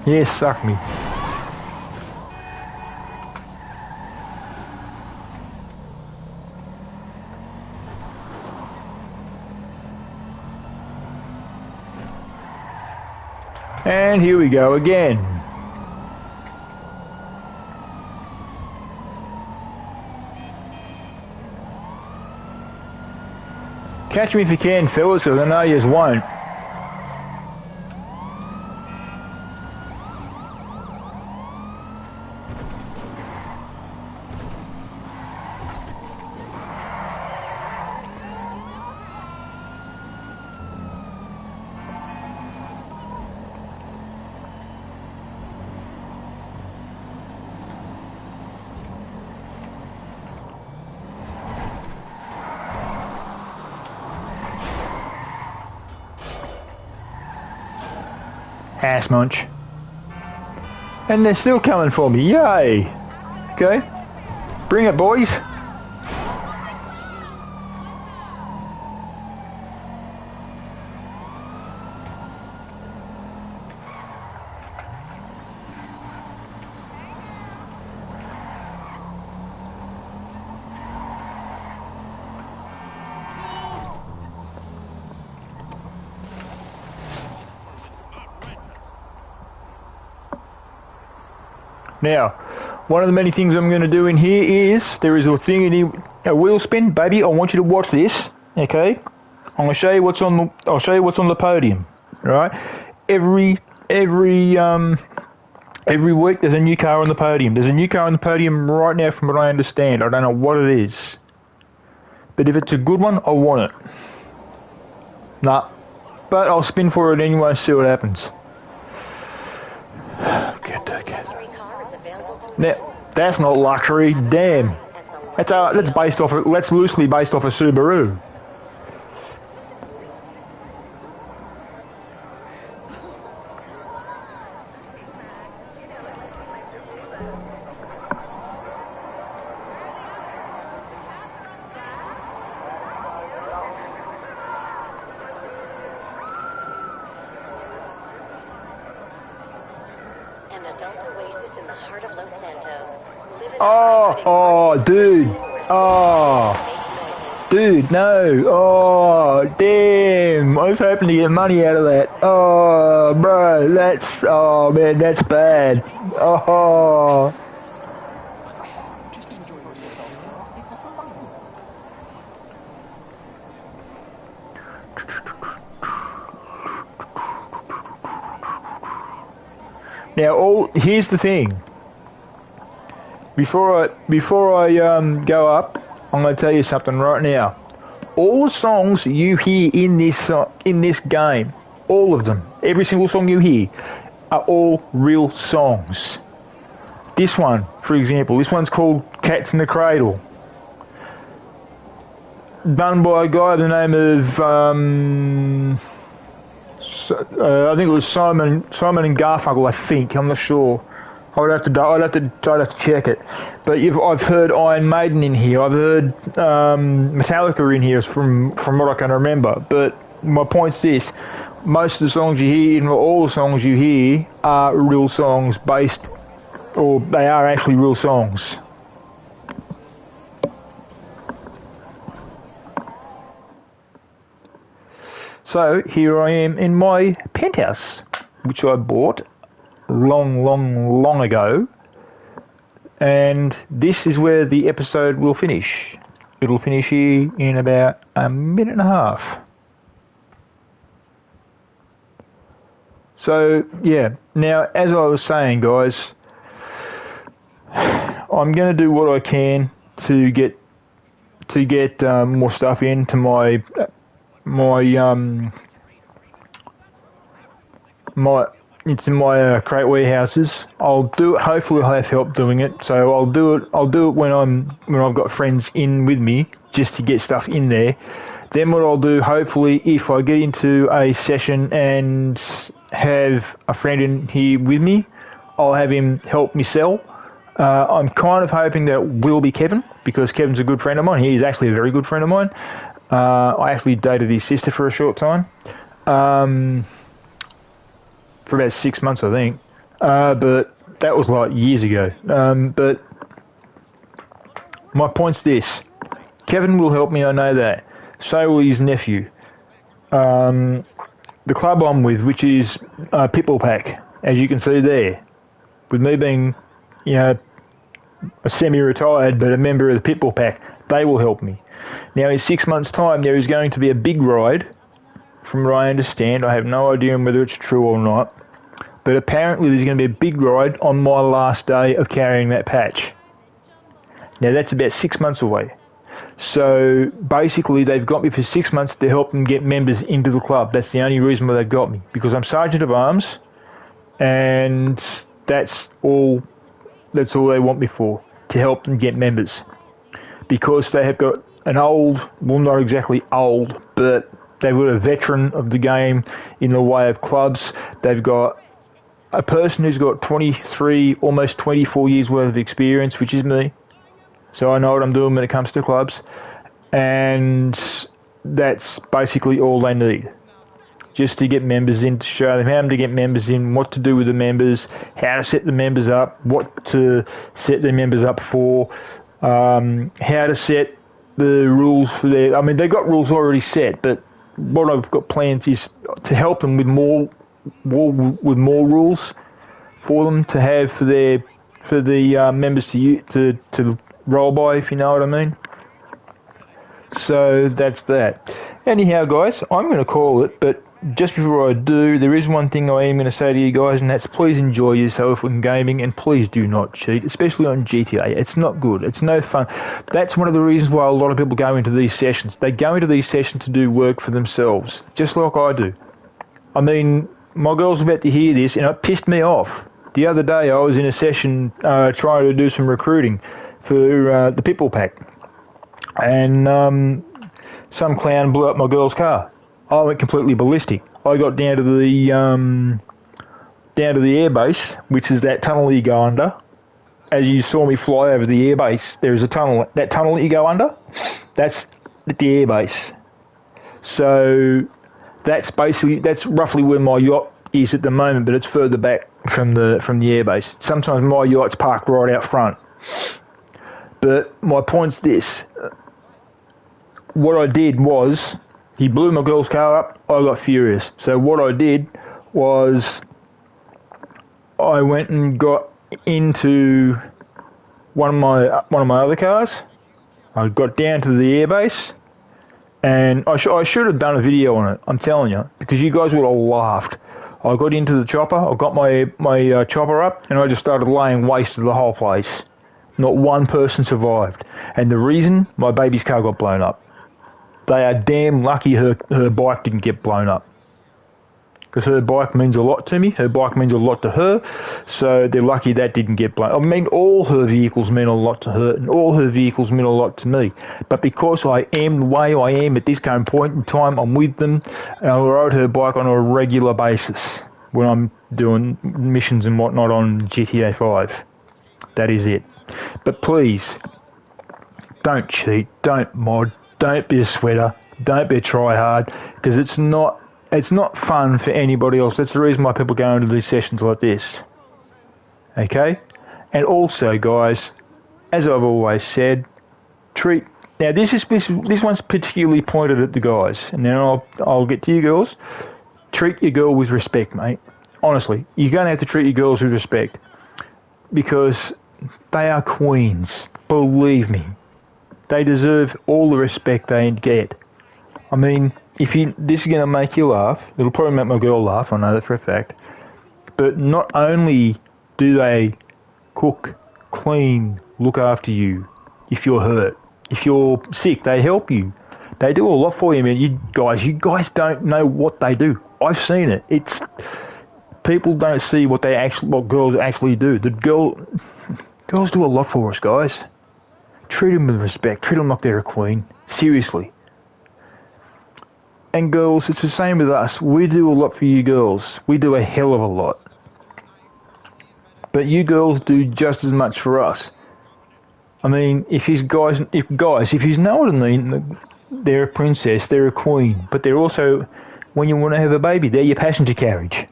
Yes, suck me. And here we go again. Catch me if you can, fellas, because I know yous won't. Ass munch. And they're still coming for me, yay! Okay, bring it, boys. Now, one of the many things I'm going to do in here is, there is a thing in here, a wheel spin, baby. I want you to watch this, okay? I'm going to show you what's on the, I'll show you what's on the podium, right? Every week there's a new car on the podium. There's a new car on the podium right now from what I understand. I don't know what it is. But if it's a good one, I want it. Nah. But I'll spin for it anyway and see what happens. Now, that's not luxury, damn. That's loosely based off a Subaru. Oh, dude. Oh. Dude, no. Oh, damn. I was hoping to get money out of that. Oh, bro, oh, man, that's bad. Oh. Now, here's the thing. Before I go up, I'm going to tell you something right now. All the songs you hear in this game, all of them, every single song you hear, are all real songs. This one, for example, this one's called Cats in the Cradle. Done by a guy by the name of I think it was Simon and Garfunkel. I think, I'm not sure. I'd have to check it. But I've heard Iron Maiden in here. I've heard Metallica in here from what I can remember. But my point's this: most of the songs you hear, all the songs you hear, are real songs based, or they are actually real songs. So here I am in my penthouse, which I bought long ago, and this is where the episode will finish. It'll finish here in about a minute and a half. So yeah, now as I was saying, guys, I'm going to do what I can to get more stuff into my it's in my crate warehouses. I'll do it. Hopefully, I'll have help doing it. So I'll do it. I'll do it when I've got friends in with me, just to get stuff in there. Then what I'll do, hopefully, if I get into a session and have a friend in here with me, I'll have him help me sell. I'm kind of hoping that it will be Kevin, because Kevin's a good friend of mine. He's actually a very good friend of mine. I actually dated his sister for a short time. For about 6 months, I think. But that was like years ago. But my point's this. Kevin will help me, I know that. So will his nephew. The club I'm with, which is Pitbull Pack, as you can see there. With me being, a semi-retired but a member of the Pitbull Pack, they will help me. Now, in 6 months' time, there is going to be a big ride, from what I understand. I have no idea whether it's true or not. But apparently there's going to be a big ride on my last day of carrying that patch. Now, that's about 6 months away. So, basically, they've got me for 6 months to help them get members into the club. That's the only reason why they've got me. Because I'm Sergeant of Arms, and that's all they want me for, to help them get members. Because they have got an old, well, not exactly old, but they've got a veteran of the game in the way of clubs. They've got a person who's got 23, almost 24 years worth of experience, which is me. So I know what I'm doing when it comes to clubs. And that's basically all they need. Just to get members in, to show them how to get members in, what to do with the members, how to set the members up, what to set the members up for, how to set the rules for their... I mean, they've got rules already set, but what I've got plans is to help them with more rules for them to have for the members to roll by, if you know what I mean. So that's that. Anyhow, guys, I'm going to call it, but just before I do, there is one thing I am going to say to you guys, and that's please enjoy yourself when gaming, and please do not cheat, especially on GTA. It's not good. It's no fun. That's one of the reasons why a lot of people go into these sessions. They go into these sessions to do work for themselves, just like I do. I mean, my girl's about to hear this, and it pissed me off. The other day, I was in a session trying to do some recruiting for the Pitbull Pack, and some clown blew up my girl's car. I went completely ballistic. I got down to the airbase, which is that tunnel you go under. As you saw me fly over the airbase, there is a tunnel. That tunnel that you go under, that's the airbase. So that's roughly where my yacht is at the moment, but it's further back from the airbase. Sometimes my yacht's parked right out front. But my point's this. What I did was, he blew my girl's car up, I got furious. So what I did was, I went and got into one of my other cars. I got down to the airbase, and I should have done a video on it, I'm telling you, because you guys would have laughed. I got into the chopper, I got my chopper up, and I just started laying waste to the whole place. Not one person survived. And the reason, my baby's car got blown up. They are damn lucky her bike didn't get blown up. Because her bike means a lot to me. Her bike means a lot to her. So they're lucky that didn't get blown up. I mean, all her vehicles mean a lot to her, and all her vehicles mean a lot to me. But because I am the way I am at this current point in time, I'm with them, and I ride her bike on a regular basis when I'm doing missions and whatnot on GTA 5. That is it. But please, don't cheat, don't mod, don't be a sweater, don't be a try-hard, because it's not fun for anybody else. That's the reason why people go into these sessions like this. Okay? And also, guys, as I've always said, now this one's particularly pointed at the guys, and then I'll get to you girls. Treat your girl with respect, mate. Honestly, you're going to have to treat your girls with respect, because they are queens. Believe me. They deserve all the respect they get. I mean, this is going to make you laugh. It'll probably make my girl laugh, I know that for a fact. But not only do they cook, clean, look after you if you're hurt. If you're sick, they help you. They do a lot for you, man. You guys don't know what they do. I've seen it. people don't see what girls actually do. Girls do a lot for us, guys. Treat them with respect. Treat them like they're a queen. Seriously. And girls, it's the same with us. We do a lot for you girls. We do a hell of a lot. But you girls do just as much for us. I mean, if you know what I mean, they're a princess, they're a queen, but they're also, when you want to have a baby, they're your passenger carriage.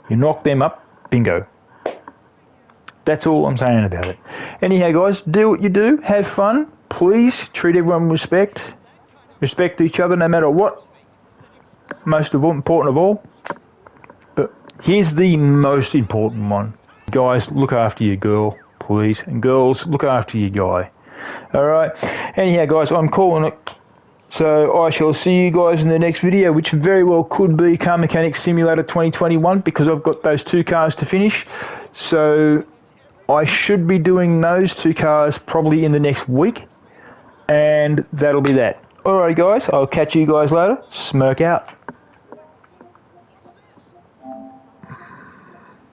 You knock them up, bingo. That's all I'm saying about it. Anyhow, guys, do what you do. Have fun. Please treat everyone with respect. Respect each other no matter what. Most of all, important of all. But here's the most important one. Guys, look after your girl, please. And girls, look after your guy. Alright? Anyhow, guys, I'm calling it. So I shall see you guys in the next video, which very well could be Car Mechanic Simulator 2021, because I've got those 2 cars to finish. So I should be doing those 2 cars probably in the next week. And that'll be that. Alright, guys, I'll catch you guys later. Smirk out.